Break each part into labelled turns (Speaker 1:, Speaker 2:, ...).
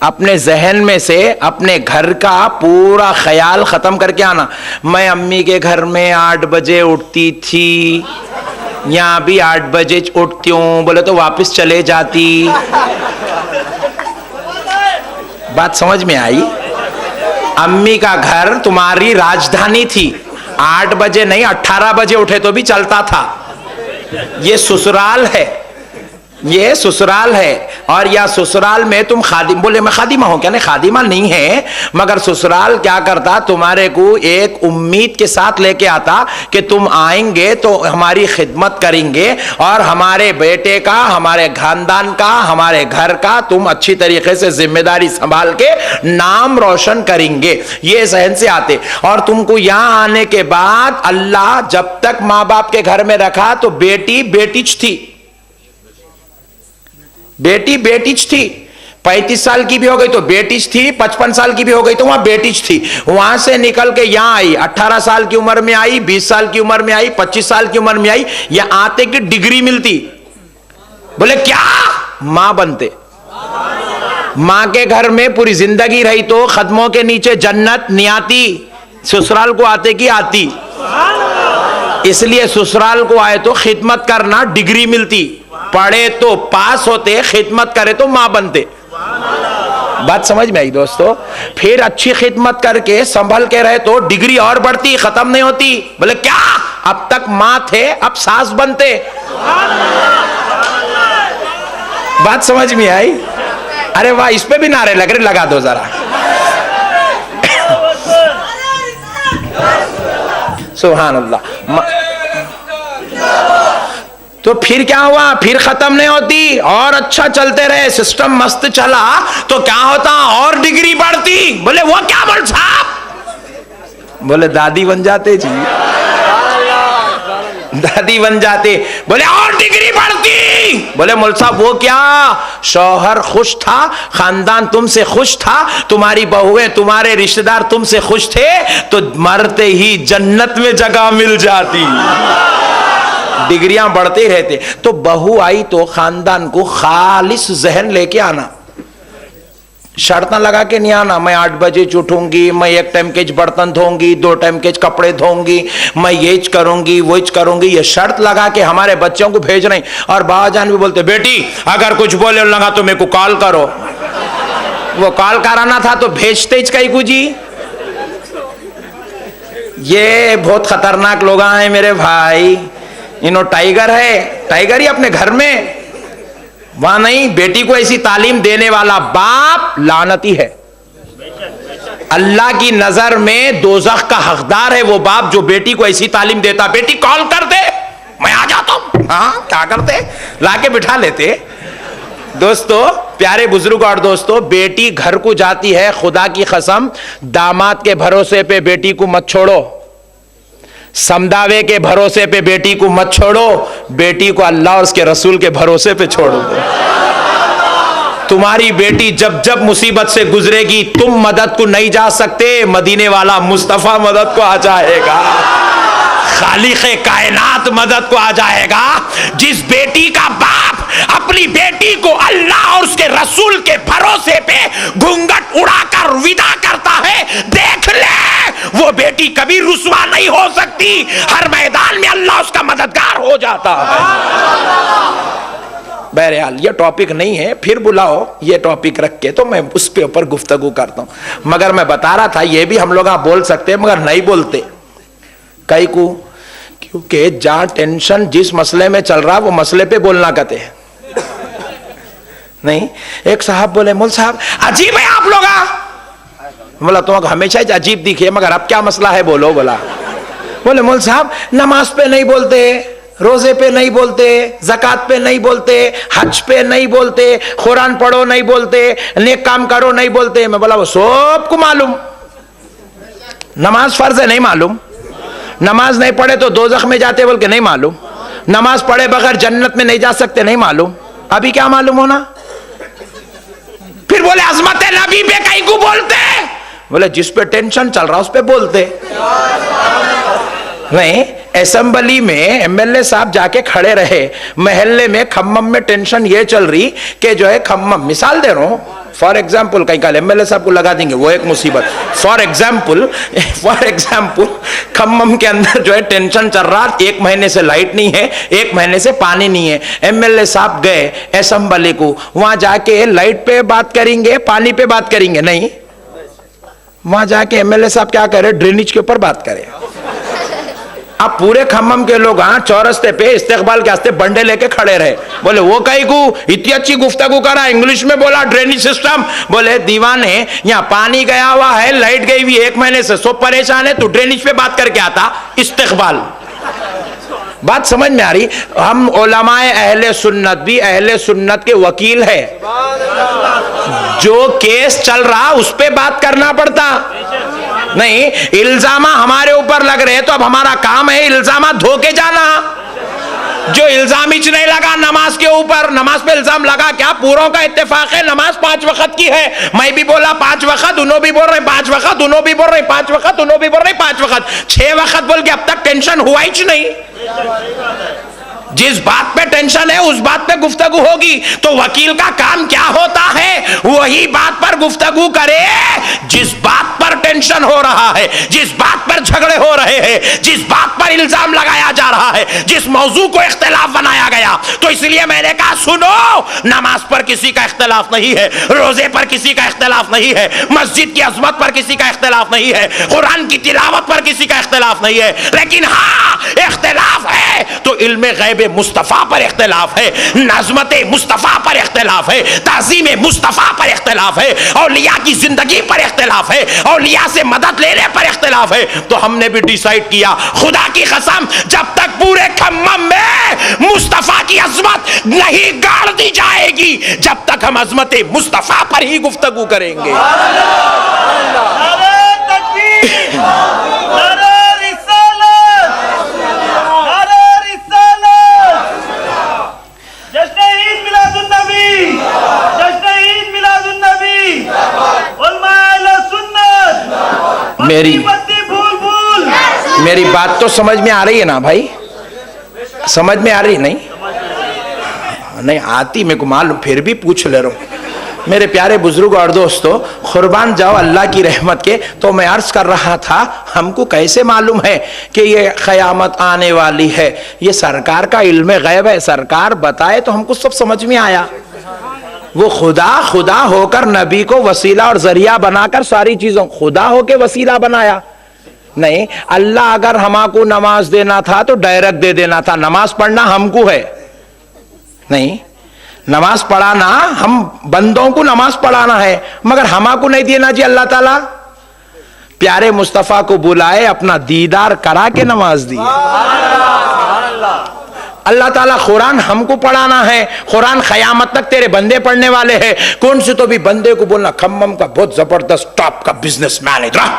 Speaker 1: अपने जहन में से अपने घर का पूरा ख्याल खत्म करके आना। मैं अम्मी के घर में 8 बजे उठती थी, यहां भी 8 बजे उठती हूं, बोले तो वापस चले जाती। बात समझ में आई? अम्मी का घर तुम्हारी राजधानी थी, 8 बजे नहीं 18 बजे उठे तो भी चलता था। ये ससुराल है, ये ससुराल है। और या ससुराल में तुम खादिम, बोले मैं खादिमा हूं क्या? नहीं, खादिमा नहीं है, मगर ससुराल क्या करता, तुम्हारे को एक उम्मीद के साथ लेके आता कि तुम आएंगे तो हमारी खिदमत करेंगे और हमारे बेटे का, हमारे खानदान का, हमारे घर का तुम अच्छी तरीके से जिम्मेदारी संभाल के नाम रोशन करेंगे। ये सहन से आते। और तुमको यहां आने के बाद अल्लाह जब तक मां बाप के घर में रखा तो बेटी बेटीच थी, बेटी बेटीच थी। 35 साल की भी हो गई तो बेटीच थी, 55 साल की भी हो गई तो वहां बेटीच थी। वहां से निकल के यहां आई, 18 साल की उम्र में आई, 20 साल की उम्र में आई, 25 साल की उम्र में आई, या आते की डिग्री मिलती। बोले क्या? मां बनते। मां के घर में पूरी जिंदगी रही तो कदमों के नीचे जन्नत नहीं आती, ससुराल को आते की आती। इसलिए ससुराल को आए तो खिदमत करना, डिग्री मिलती। पढ़े तो पास होते, खिदमत करे तो मां बनते। बात समझ में आई दोस्तों? फिर अच्छी खिदमत करके संभल के रहे तो डिग्री और बढ़ती, खत्म नहीं होती। बोले क्या? अब तक मां थे, अब सास बनते। बात समझ में आई? अरे वाह, इस पे भी नारे लग रहे, लगा दो जरा। सुभान अल्लाह। तो फिर क्या हुआ? फिर खत्म नहीं होती, और अच्छा चलते रहे, सिस्टम मस्त चला तो क्या होता? और डिग्री बढ़ती। बोले वो क्या बोल साहब? बोले दादी बन जाते जी, दादी बन जाते। बोले और डिग्री बढ़ती। बोले मौल साहब वो क्या? शौहर खुश था, खानदान तुमसे खुश था, तुम्हारी बहुएं, तुम्हारे रिश्तेदार तुमसे खुश थे, तो मरते ही जन्नत में जगह मिल जाती। डिग्रियां बढ़ते रहते। तो बहू आई तो खानदान को खालिस जहन लेके आना, शर्त ना लगा के नहीं आना। मैं 8 बजे उठूंगी, मैं 1 टाइम के बर्तन धोऊंगी, 2 टाइम के कपड़े धोऊंगी, मैं ये करूंगी वो करूंगी, ये शर्त लगा के हमारे बच्चों को भेज रहे। और बाबाजान भी बोलते बेटी अगर कुछ बोले लगा तो मेरे को कॉल करो। वो कॉल कराना था तो भेजते कहीं को जी। ये बहुत खतरनाक लोग हैं मेरे भाई। इन्हों टाइगर है, टाइगर ही अपने घर में, वहां नहीं। बेटी को ऐसी तालीम देने वाला बाप लानती है। अल्लाह की नजर में दोज़ख का हकदार है वो बाप जो बेटी को ऐसी तालीम देता। बेटी कॉल कर दे, मैं आ जाता हूं। हाँ क्या करते? लाके बिठा लेते। दोस्तों, प्यारे बुजुर्ग और दोस्तों, बेटी घर को जाती है, खुदा की कसम दामाद के भरोसे पे बेटी को मत छोड़ो, समदावे के भरोसे पे बेटी को मत छोड़ो, बेटी को अल्लाह और उसके रसूल के भरोसे पे छोड़ो। तुम्हारी बेटी जब जब मुसीबत से गुजरेगी, तुम मदद को नहीं जा सकते, मदीने वाला मुस्तफा मदद को आ जाएगा, खालिक़े कायनात मदद को आ जाएगा। जिस बेटी का बाप अपनी बेटी को अल्लाह और उसके रसूल के भरोसे पे घूंघट उड़ाकर विदा करता है, देख ले वो बेटी कभी रुसवा नहीं हो सकती। हर मैदान में अल्लाह उसका मददगार हो जाता है। बहरहाल ये टॉपिक नहीं है, फिर बुलाओ ये टॉपिक रख के तो मैं उस पे ऊपर गुफ्तगू करता हूं। मगर मैं बता रहा था ये भी हम लोग बोल सकते हैं मगर नहीं बोलते कई को, क्योंकि जहां टेंशन जिस मसले में चल रहा वो मसले पे बोलना कहते हैं नहीं। एक साहब बोले मौल साहब अजीब है आप लोग। बोला तुम्हें हमेशा ही अजीब दिखे मगर अब क्या मसला है बोलो। बोला बोले मौल साहब नमाज पे नहीं बोलते, रोजे पे नहीं बोलते, ज़कात पे नहीं बोलते, हज पे नहीं बोलते, कुरान पढ़ो नहीं बोलते, नेक काम करो नहीं बोलते। मैं बोला वो सबको मालूम, नमाज फर्ज है नहीं मालूम, नमाज नहीं पढ़े तो दोज़ख में जाते बोल के नहीं मालूम, नमाज पढ़े बगैर जन्नत में नहीं जा सकते नहीं मालूम। अभी क्या मालूम होना? फिर बोले अजमत नबी पे कहीं को बोलते। बोले जिस पे टेंशन चल रहा उस पे बोलते नहीं। असेंबली में एमएलए साहब जाके खड़े रहे, महल्ले में खम्मम में टेंशन ये चल रही कि जो है खम्मम, मिसाल दे रहा हूं, फॉर एग्जाम्पल कहीं कल एमएलए साहब को लगा देंगे, वो एक मुसीबत। फॉर एग्जाम्पल खम्मम के अंदर जो है टेंशन चल रहा, 1 महीने से लाइट नहीं है, 1 महीने से पानी नहीं है। एमएलए साहब गए असेंबली को, वहां जाके लाइट पे बात करेंगे, पानी पे बात करेंगे नहीं, वहां जाके एमएलए साहब क्या करे, ड्रेनेज के ऊपर बात करे। अब पूरे खम्मम के लोग चौरस्ते पे इस्तेकबाल के वास्ते बंडे लेके खड़े रहे। बोले वो कहीं को इतनी अच्छी गुफ्तगू करा, इंग्लिश में बोला ड्रेनेज सिस्टम। बोले दीवाने, यहाँ पानी गया हुआ है, लाइट गई हुई 1 महीने से, सब परेशान है, तू ड्रेनेज पे बात करके आता इस्तेकबाल। बात समझ में आ रही? हम उलमाए अहले सुन्नत भी अहले सुन्नत के वकील है, जो केस चल रहा उस पे बात करना पड़ता नहीं। इल्जामा हमारे ऊपर लग रहे हैं तो अब हमारा काम है इल्जामा धो के जाना। जो इल्जाम ही नहीं लगा नमाज के ऊपर, नमाज पे इल्जाम लगा क्या? पूरों का इत्तेफाक है नमाज 5 वक्त की है। मैं भी बोला 5 वक्त, उन्हों भी बोल रहे 5 वक्त, उन्हों भी बोल रहे 5 वक्त, उन्हों भी बोल रहे 5 वक्त, 6 वक्त बोल के अब तक टेंशन हुआ ही नहीं। जिस बात पे टेंशन है उस बात पे गुफ्तगू होगी। तो वकील का काम क्या होता है? वही बात पर गुफ्तगू करे जिस बात पर टेंशन हो रहा है, जिस बात पर झगड़े हो रहे हैं, जिस बात पर इल्जाम लगाया जा रहा है, जिस मौजू को इख्तिलाफ बनाया गया। तो इसलिए मैंने कहा सुनो, नमाज पर किसी का इख्तिलाफ नहीं है, रोजे पर किसी का इख्तिलाफ नहीं है, मस्जिद की अजमत पर किसी का इख्तिलाफ नहीं है, कुरान की तिलावत पर किसी का इख्तिलाफ नहीं है। लेकिन हाँ इख्तिलाफ है तो इल्म गैब मुस्तफा पर इख्तिलाफ है, नज़मत मुस्तफा पर इख्तिलाफ है, ताज़ीम मुस्तफा पर इख्तिलाफ है, औलिया की जिंदगी पर इख्तिलाफ है, औलिया से मदद लेने पर इख्तिलाफ है। तो हमने भी डिसाइड किया, खुदा की कसम, जब तक पूरे खम्मम में मुस्तफा की अजमत नहीं गाड़ दी जाएगी, जब तक हम अजमत मुस्तफा पर ही गुफ्तगू करेंगे। मेरी बात तो समझ में आ रही है ना भाई? समझ में आ रही? नहीं आती, मेरे को मालूम, फिर भी पूछ ले रहा हूं। मेरे प्यारे बुजुर्ग और दोस्तों, कुर्बान जाओ अल्लाह की रहमत के। तो मैं अर्ज कर रहा था, हमको कैसे मालूम है कि ये क़यामत आने वाली है? ये सरकार का इल्म गैब है, सरकार बताए तो हमको सब समझ में आया। वो खुदा होकर नबी को वसीला और जरिया बनाकर सारी चीजों, खुदा होके वसीला बनाया नहीं। अल्लाह अगर हमको नमाज देना था तो डायरेक्ट दे देना था। नमाज पढ़ना हमको है नहीं, नमाज पढ़ाना हम बंदों को नमाज पढ़ाना है, मगर हमको नहीं देना जी। अल्लाह ताला प्यारे मुस्तफा को बुलाए, अपना दीदार करा के नमाज दी। अल्लाह ताला कुरान हमको पढ़ाना है, कुरान क़यामत तक तेरे बंदे पढ़ने वाले हैं। कौन से तो भी बंदे को बोलना खम्मम का बहुत जबरदस्त टॉप का बिजनेसमैन, इधर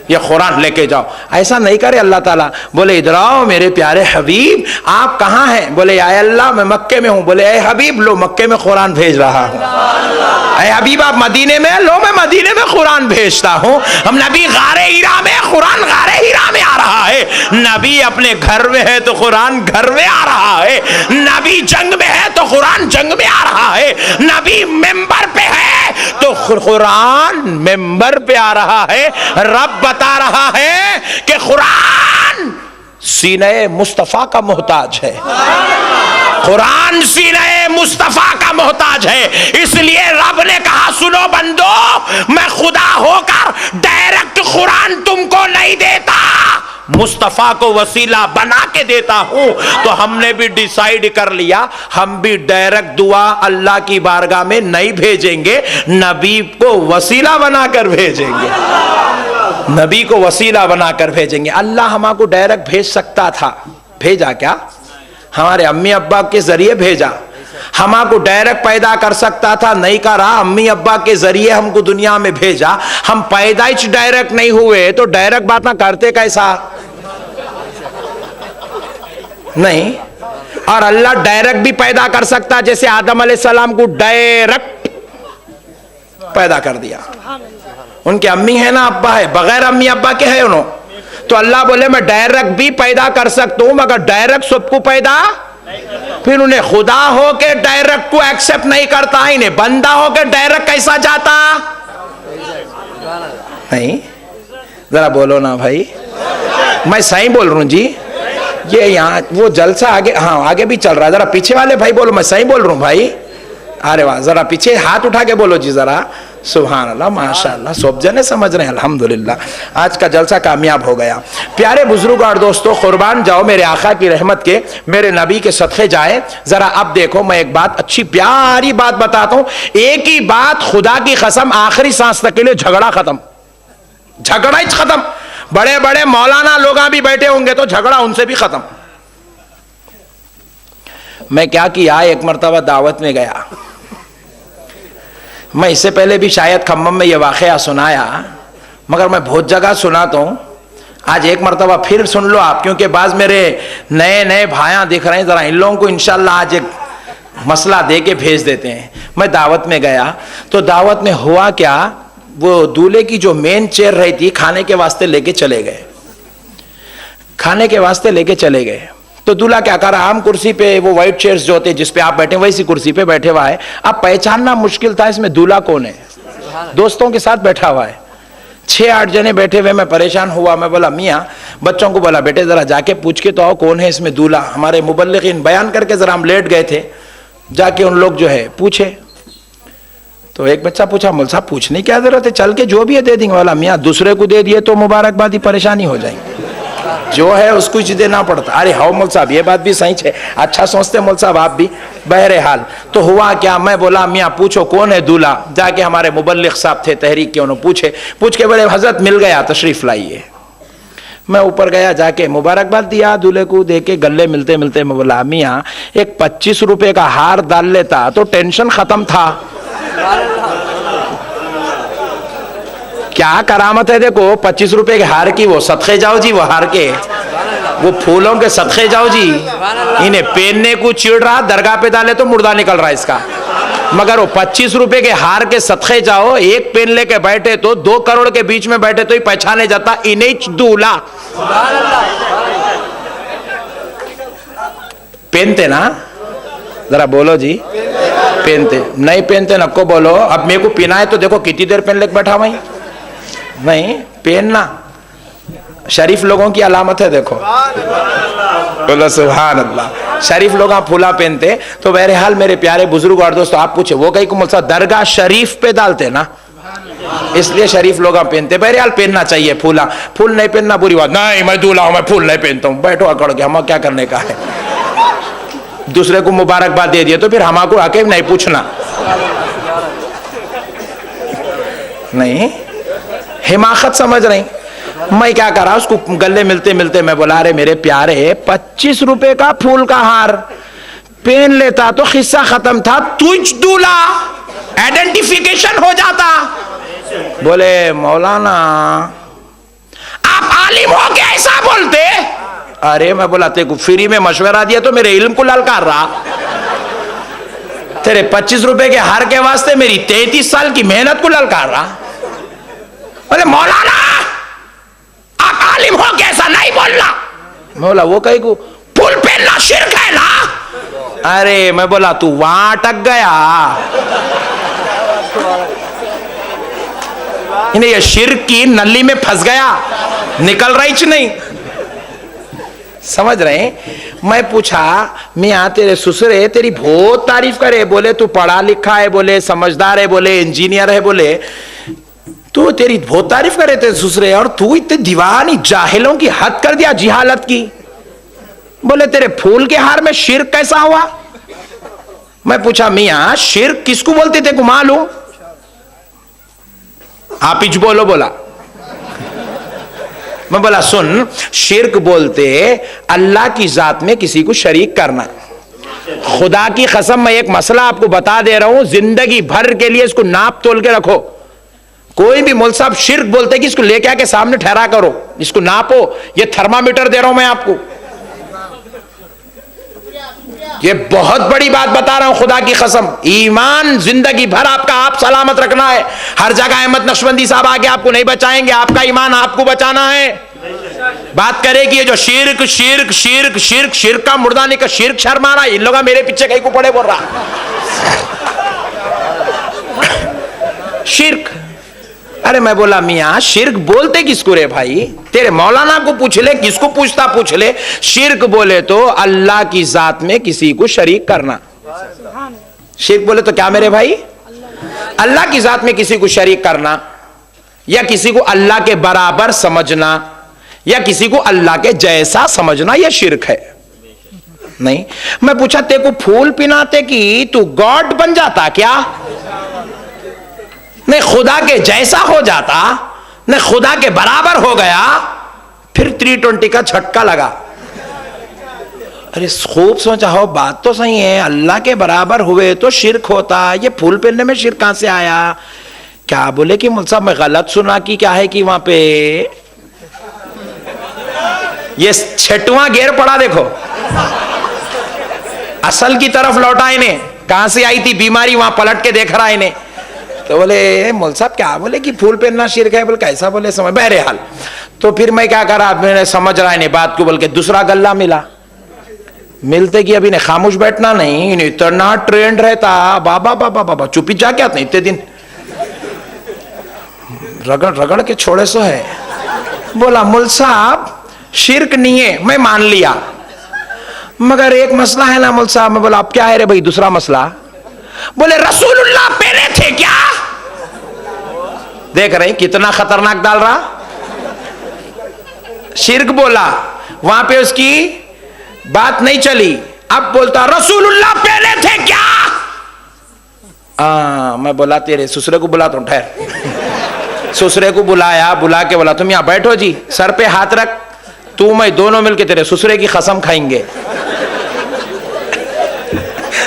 Speaker 1: ये कुरान लेके जाओ, ऐसा नहीं करे अल्लाह ताला। बोले इधर आओ मेरे प्यारे हबीब, आप कहाँ हैं? बोले या अल्लाह मैं मक्के में हूँ। बोले ए हबीब लो मक्के में कुरान भेज रहा हूँ। ए हबीब आप मदीने में? लो मैं मदीने में कुरान भेजता हूँ। हम नबी गारे हीरा में, कुरान गारे हीरा में आ रहा है। नबी अपने घर में है तो कुरान घर में आ रहा है। नबी जंग में है तो कुरान जंग में आ रहा है। नबी मेंबर पे है तो कुरान मेंबर पे आ रहा है। रब बता रहा है कि कुरान सीने मुस्तफा का मोहताज है, कुरान सीने मुस्तफा का मोहताज है। इसलिए रब ने कहा सुनो बंदो, मैं खुदा होकर डायरेक्ट कुरान तुमको नहीं देता, मुस्तफा को वसीला बना के देता हूं। तो हमने भी डिसाइड कर लिया, हम भी डायरेक्ट दुआ अल्लाह की बारगाह में नहीं भेजेंगे, नबी को वसीला बनाकर भेजेंगे। नबी को वसीला बनाकर भेजेंगे। अल्लाह हमको डायरेक्ट भेज सकता था, भेजा क्या? हमारे अम्मी अब्बा के जरिए भेजा। हमको डायरेक्ट पैदा कर सकता था, नहीं करा, अम्मी अब्बा के जरिए हमको दुनिया में भेजा। हम पैदाइश डायरेक्ट नहीं हुए तो डायरेक्ट बात ना करते कैसा? नहीं। और अल्लाह डायरेक्ट भी पैदा कर सकता, जैसे आदम अलैहिस्सलाम को डायरेक्ट पैदा कर दिया। उनके अम्मी है ना अब्बा है, बगैर अम्मी अब्बा के है उन्होंने। तो अल्लाह बोले मैं डायरेक्ट भी पैदा कर सकता हूं, मगर डायरेक्ट सबको पैदा फिर उन्हें खुदा हो के डायरेक्ट को एक्सेप्ट नहीं करता, इन्हें बंदा हो के डायरेक्ट कैसा जाता? नहीं, जरा बोलो ना भाई, मैं सही बोल रहा हूं जी? ये यहाँ वो जलसा आगे, हाँ आगे भी चल रहा है, जरा पीछे वाले भाई बोलो मैं सही बोल रहा हूँ भाई? अरे वाह, जरा पीछे हाथ उठा के बोलो जी जरा। सुभान अल्लाह, माशाअल्लाह, सब जने समझ रहे हैं, अल्हम्दुलिल्लाह आज का जलसा कामयाब हो गया। प्यारे बुजुर्ग और दोस्तों, कुर्बान जाओ मेरे आका की रहमत के, मेरे नबी के सदक़े जाए। जरा अब देखो, मैं एक बात, अच्छी प्यारी बात बताता हूं, एक ही बात, खुदा की कसम, आखिरी सांस तक के लिए झगड़ा खत्म, झगड़ा ही खत्म। बड़े बड़े मौलाना लोग भी बैठे होंगे तो झगड़ा उनसे भी खत्म। मैं क्या किया, एक मरतबा दावत में गया, मैं इससे पहले भी शायद खम्मम में यह वाक़या सुनाया, मगर मैं बहुत जगह सुनाता हूँ, आज एक मरतबा फिर सुन लो आप, क्योंकि बाज़ मेरे नए नए भाइयाँ दिख रहे हैं, ज़रा इन लोगों को इंशाल्लाह आज एक मसला दे के भेज देते हैं। मैं दावत में गया तो दावत में हुआ क्या, वो दूल्हे की जो मेन चेयर रही थी खाने के वास्ते लेके चले गए, खाने के वास्ते लेके चले गए। तो दूल्हा क्या कर रहा, आम कुर्सी पे, वो व्हाइट चेयर्स जो होते जिस पे आप बैठे वैसी कुर्सी पे बैठे हुआ है। अब पहचानना मुश्किल था इसमें दूल्हा कौन है, दोस्तों के साथ बैठा हुआ है, 6-8 जने बैठे हुए। मैं परेशान हुआ, मैं बोला मियाँ, बच्चों को बोला बेटे जरा जाके पूछ के तो आओ कौन है इसमें दूल्हा। हमारे मुबल्लिगीन बयान करके जरा हम लेट गए थे, जाके उन लोग जो है पूछे। तो एक बच्चा पूछा, मौलवी साहब पूछने की क्या जरूरत है, चल के जो भी है दे देंगे। वाला मियाँ दूसरे को दे दिए तो मुबारकबादी परेशानी हो जाएगी, जो है उसको ही देना पड़ता। अरे हाँ मौलवी साहब ये बात भी सही है, अच्छा सोचते मौलवी साहब आप भी। बहरहाल तो हुआ क्या, मैं बोला मियाँ पूछो कौन है दूल्हा। जाके हमारे मुबल्लिग साहब थे तहरीक के, उन्होंने पूछ के बोले हजरत मिल गया, तशरीफ लाइए। मैं ऊपर गया, जाके मुबारकबाद दिया दूल्हे को, दे के गले मिलते मिलते मैं बोला मियाँ एक 25 रुपए का हार डाल लेता तो टेंशन खत्म था। क्या करामत है देखो, 25 रुपए के हार की, वो सदक़े जाओ जी, वो हार के, वो फूलों के सदक़े जाओ जी। इन्हें पहनने को चिढ़ रहा, दरगाह पे डाले तो मुर्दा निकल रहा है इसका, मगर वो 25 रुपए के हार के सदक़े जाओ, एक पेन लेके बैठे तो 2 करोड़ के बीच में बैठे तो ही पहचाने जाता इन्हीं दूल्हा। पहनते ना, जरा बोलो जी, पहनते नहीं पहनते नको बोलो। अब मेरे को पीना है तो देखो कितनी देर पहन लेके बैठा वहीं, नहीं पहनना शरीफ लोगों की अलामत है, देखो बोलो सुभान अल्लाह। शरीफ लोग आप फूला पहनते। तो बहरहाल मेरे प्यारे बुजुर्ग और दोस्तों, आप पूछे वो कहीं को मुल्सा दरगाह शरीफ पे डालते ना, इसलिए शरीफ लोग आप पहनते। बहरहाल पहनना चाहिए फूला, फूल नहीं पहनना बुरी बात नहीं, मैं दूल्हा हूं मैं फूल नहीं पहनता हूं, बैठो अकड़ के, हम क्या करने का है। दूसरे को मुबारकबाद दे दिए तो फिर हमको आके नहीं पूछना, नहीं हिमाकत समझ रही। मैं क्या करा, उसको गले मिलते मिलते मैं बोला अरे मेरे प्यारे 25 रुपए का फूल का हार पहन लेता तो किस्सा खत्म था, तुझ दूल्हा आइडेंटिफिकेशन हो जाता। बोले मौलाना आप आलिम हो के ऐसा बोलते। अरे मैं बोला तेरे को फ्री में मशवरा दिया तो मेरे इल्म को ललकार रहा, तेरे 25 रुपए के हार के वास्ते मेरी 33 साल की मेहनत को ललकार रहा। बोले मौलाना आप आलिम हो के ऐसा नहीं बोलना। मैं बोला वो कहीं को फूल पहनना शिर्क है ना। अरे मैं बोला तू वहां अटक गया, इन्हें ये शिर्क की नली में फंस गया, निकल रही नहीं, समझ रहे। मैं पूछा मियाँ तेरे ससुरे तेरी बहुत तारीफ करे, बोले तू पढ़ा लिखा है, बोले समझदार है, बोले इंजीनियर है, बोले तू तेरी बहुत तारीफ करे तेरे ससुरे, और तू इतने दीवानी जाहिलों की हद कर दिया जिहालत की। बोले तेरे फूल के हार में शिर्क कैसा हुआ। मैं पूछा मियाँ शिर्क किसको बोलते थे को मालूम। आप ही बोलो। बोला मैं बोला सुन, शिर्क बोलते अल्लाह की जात में किसी को शरीक करना। खुदा की कसम मैं एक मसला आपको बता दे रहा हूं, जिंदगी भर के लिए इसको नाप तोल के रखो। कोई भी मौलवी साहब शिर्क बोलते कि इसको लेके आके सामने ठहरा करो, इसको नापो, ये थर्मामीटर दे रहा हूं मैं आपको, ये बहुत बड़ी बात बता रहा हूं खुदा की कसम। ईमान जिंदगी भर आपका आप सलामत रखना है। हर जगह अहमद नक्शबंदी साहब आके आपको नहीं बचाएंगे, आपका ईमान आपको बचाना है। बात करे कि ये जो शिर्क शिर्क शिर्क शिर्क शिर्क का मुर्दा नहीं का शिर्क शर्मा रहा, इन लोग मेरे पीछे कहीं को पड़े बोल रहा शिर्क। अरे मैं बोला मियाँ शिर्क बोलते किसको रे भाई, तेरे मौलाना को पूछ ले, किसको पूछता पूछ ले। शिर्क बोले तो अल्लाह की जात में किसी को शरीक करना। शिर्क बोले तो क्या मेरे भाई, अल्लाह की जात में किसी को शरीक करना, या किसी को अल्लाह के बराबर समझना, या किसी को अल्लाह के जैसा समझना, यह शिर्क है। नहीं, मैं पूछा तेरे को फूल पिनाते कि तू गॉड बन जाता क्या? नहीं, खुदा के जैसा हो जाता, नहीं खुदा के बराबर हो गया, फिर 320 का झटका लगा। अरे खूब सोचा हो, बात तो सही है, अल्लाह के बराबर हुए तो शिर्क होता, ये फूल पहनने में शिर्क कहां से आया? क्या बोले कि मुल्ला साहब मैं गलत सुना कि क्या है कि वहां पे ये 6वां गेर पड़ा, देखो असल की तरफ लौटा इन्हें, कहां से आई थी बीमारी वहां पलट के देख रहा है इन्हें। तो बोले मुल्ला साहब क्या बोले कि फूल पहनना शिर्क है? बोले कैसा बोले समझ, बहरहाल तो फिर मैं क्या करा, मैंने समझ रहा है बात को, बोल के दूसरा गल्ला मिला। मिलते कि अभी ने खामोश बैठना नहीं, इतना ट्रेंड रहता, बाबा बाबा बाबा चुपी जा क्या इतने दिन रगड़ रगड़ के छोड़े सो है। बोला मुल्ला साहब शिर्क नहीं है, मैं मान लिया, मगर एक मसला है ना मुल्ला साहब। मैं बोला अब क्या है रे भाई दूसरा मसला? बोले रसूलुल्लाह पहने थे क्या? देख रहे कितना खतरनाक डाल रहा, शिर्क बोला, वहां पे उसकी बात नहीं चली, अब बोलता रसूलुल्लाह पहने थे क्या? मैं बोला तेरे ससुरे को बुला, तो ठहर। ससुरे को बुलाया, बुला के बोला तुम यहां बैठो जी, सर पे हाथ रख, तू मैं दोनों मिलके तेरे ससुरे की कसम खाएंगे।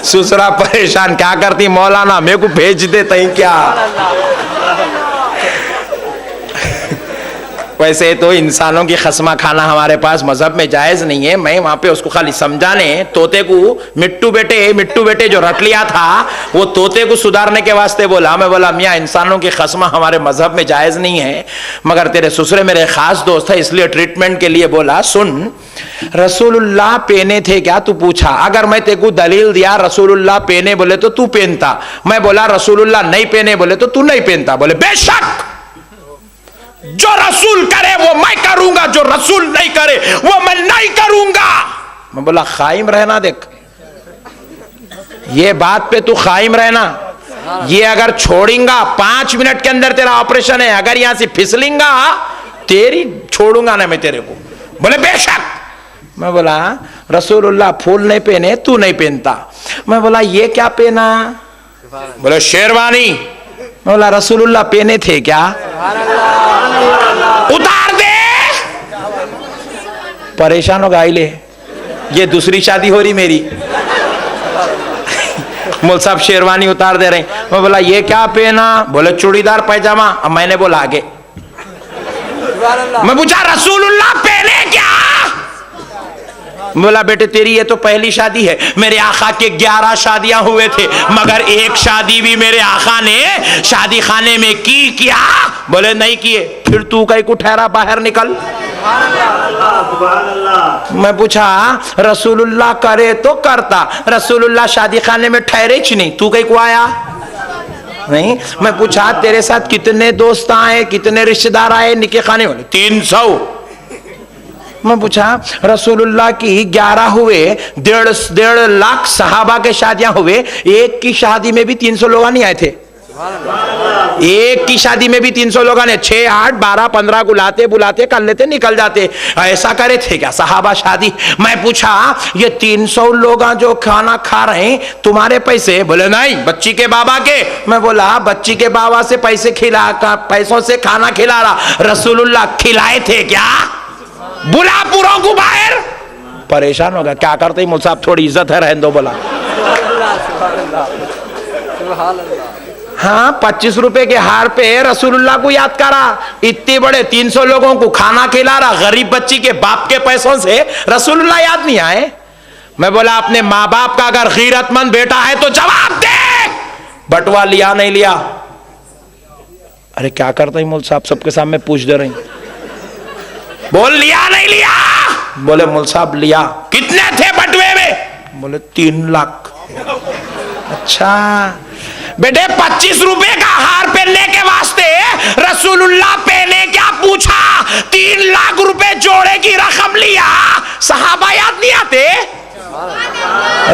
Speaker 1: ससुरा परेशान, क्या करती मौलाना मेरे को भेज दे तई क्या। वैसे तो इंसानों की खस्मा खाना हमारे पास मजहब में जायज नहीं है। मैं वहां पे उसको खाली समझाने, तोते को मिट्टू बेटे जो रट लिया था वो तोते को सुधारने के वास्ते बोला। मैं बोला मियाँ इंसानों की खस्मा हमारे मजहब में जायज नहीं है, मगर तेरे ससुरे मेरे खास दोस्त है इसलिए ट्रीटमेंट के लिए बोला। सुन, रसूलुल्लाह पहने थे क्या तू पूछा, अगर मैं तेरे को दलील दिया रसूलुल्लाह पहने बोले तो तू पहनता, मैं बोला रसूलुल्लाह नहीं पहने बोले तो तू नहीं पहनता। बोले बेशक जो रसूल करे वो मैं करूंगा, जो रसूल नहीं करे वो मैं नहीं करूंगा। मैं बोला कायम रहना, देख ये बात पे तू कायम रहना, ये अगर छोड़ेगा 5 मिनट के अंदर तेरा ऑपरेशन है, अगर यहां से फिसलेगा तेरी छोड़ूंगा ना मैं तेरे को। बोले बेशक। मैं बोला रसूलुल्लाह फूल नहीं पहने, तू नहीं पहनता। मैं बोला ये क्या पहना? बोले शेरवानी। मैं बोला रसूलुल्लाह पहने थे क्या? उतार दे। परेशान हो गाइले, ये दूसरी शादी हो रही मेरी। मोल साहब शेरवानी उतार दे रहे। मैं बोला ये क्या पहना? बोले चूड़ीदार पैजामा। अब मैंने बोला आगे, मैं पूछा रसूलुल्लाह पहने क्या? बोला बेटे तेरी ये तो पहली शादी है, मेरे आका के 11 शादियां हुए थे, मगर एक शादी भी मेरे आका ने शादी खाने में की क्या? बोले नहीं किए। फिर तू कहीं को ठहरा, बाहर निकल। मैं पूछा रसूलुल्लाह करे तो करता, रसूलुल्लाह शादी खाने में ठहरे च नहीं, तू कहीं को आया नहीं। मैं पूछा तेरे साथ कितने दोस्त आए, कितने रिश्तेदार आए निके खाने वाले? 300। मैं पूछा रसूलुल्लाह की 11 हुए, 1.5 लाख सहाबा के शादियां हुए, एक की शादी में भी 300 लोग नहीं आए थे। एक की शादी में भी 300 लोग ने 6, 8, 12, 15 को लाते बुलाते कर लेते निकल जाते, ऐसा करे थे क्या सहाबा शादी? मैं पूछा ये 300 लोग जो खाना खा रहे हैं तुम्हारे पैसे? बोले नहीं बच्ची के बाबा के। मैं बोला बच्ची के बाबा से पैसों से खाना खिला रहा, रसूलुल्लाह खिलाए थे क्या? बुला पूरों को बाहर। परेशान होगा, क्या करते ही मुझसे थोड़ी इज्जत है रहने दो। बोला हाँ 25 रुपए के हार पे रसूलुल्लाह को याद करा, इतने बड़े 300 लोगों को खाना खिला रहा, गरीब बच्ची के बाप के पैसों से रसूलुल्लाह याद नहीं आए? मैं बोला अपने माँ बाप का अगर गैरतमंद बेटा है तो जवाब दे, बटवा लिया नहीं लिया? अरे क्या करते ही मुल्क साहब सबके सामने पूछ दे रही। बोल लिया नहीं लिया? बोले मौलवी साहब लिया। कितने थे बटुए में? बोले 3 लाख। अच्छा बेटे 25 रुपए का हार पहनने के वास्ते रसूलुल्लाह पहने क्या पूछा? 3 लाख रुपए जोड़े की रकम लिया। सहाबा याद नहीं आते?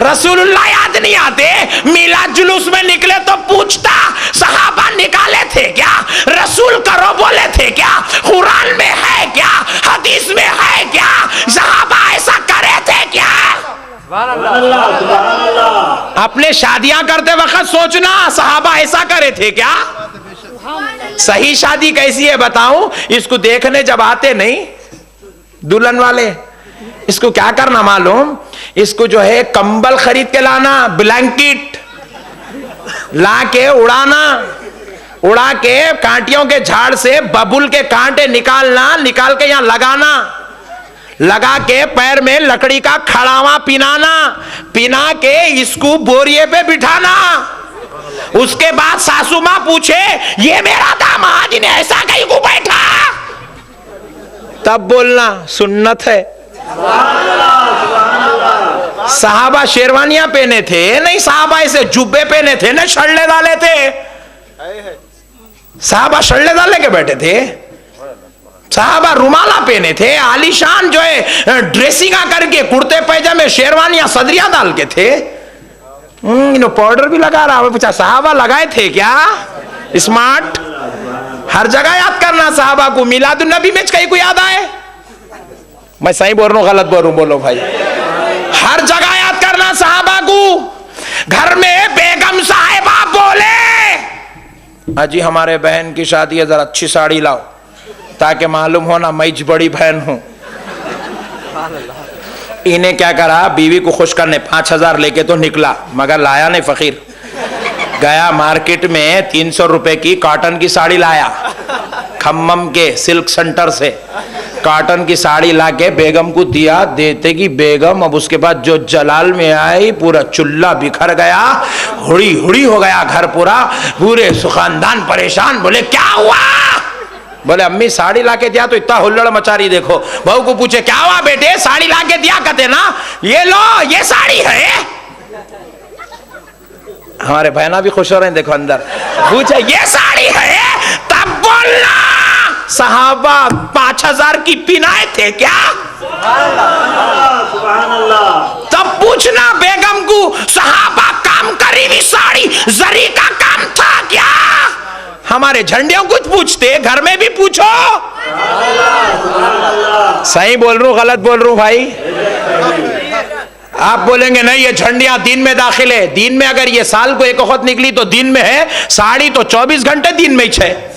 Speaker 1: रसूलुल्लाह याद नहीं आते? मिलाद जुलूस में निकले तो पूछता सहाबा निकाले थे क्या? रसूल करो बोले थे क्या? कुरान में है क्या? हदीस में है क्या? सहाबा ऐसा करे थे क्या? अपने शादियां करते वक्त सोचना सहाबा ऐसा करे थे क्या? सही शादी कैसी है बताऊं? इसको देखने जब आते नहीं दुल्हन वाले, इसको क्या करना मालूम? इसको जो है कंबल खरीद के लाना, ब्लैंकेट ला के उड़ाना, उड़ा के कांटियों के झाड़ से बबुल के कांटे निकालना, निकाल के यहां लगाना, लगा के पैर में लकड़ी का खड़ावा पिनाना, पिना के इसको बोरिए पे बिठाना। उसके बाद सासू मां पूछे ये मेरा दामाद ने ऐसा कहीं को बैठा? तब बोलना सुन्नत है। साहबा शेरवानियां पहने थे नहीं, साहबा ऐसे जुब्बे पहने थे ना, शल्ले डाले थे। साहबा शल्ले डाले के बैठे थे, साहबा रुमाला पहने थे, आलीशान जो है ड्रेसिंगा करके कुर्ते पैजामे शेरवानियां सदरियां डाल के थे। पाउडर भी लगा रहा है। पूछा साहबा लगाए थे क्या? स्मार्ट हर जगह याद करना साहबा को। मिलादुन नबी में कहीं को याद आए? मैं सही बोल रहा हूं गलत बोल रहा हूं? बोलो भाई। हर जगह याद करना साहबा को। घर में बेगम साहिबा बोले अजी हमारे बहन की शादी है, जरा अच्छी साड़ी लाओ ताकि मालूम हो ना मैं बड़ी बहन हूं। इन्हें क्या करा, बीवी को खुश करने 5,000 लेके तो निकला, मगर लाया नहीं फकीर। गया मार्केट में 300 रुपए की कॉटन की साड़ी लाया, खम्मम के सिल्क सेंटर से कॉटन की साड़ी लाके बेगम को दिया। देते की बेगम अब उसके बाद जो जलाल में आई, पूरा चुल्ला बिखर गया, हुड़ी हुड़ी हो गया घर पूरा, पूरे सुखानदान परेशान। बोले क्या हुआ? बोले अम्मी साड़ी लाके दिया तो इतना हुल्लड़ मचा रही, देखो। बहू को पूछे क्या हुआ बेटे? साड़ी लाके दिया कहते ना, ये लो ये साड़ी है। हमारे बहना भी खुश हो रहे हैं, देखो अंदर। पूछे ये साड़ी है, तब बोलना सहाबा 5,000 की पिनाए थे क्या? तब पूछना बेगम को सहाबा काम करी हुई साड़ी जरी का काम था क्या? हमारे झंडियों कुछ पूछते, घर में भी पूछो। सही बोल रहा हूं गलत बोल रहा हूं भाई? आप बोलेंगे नहीं ये झंडियां दिन में दाखिल है। दिन में अगर ये साल को एक वक्त निकली तो दिन में है, साड़ी तो 24 घंटे दिन में ही है।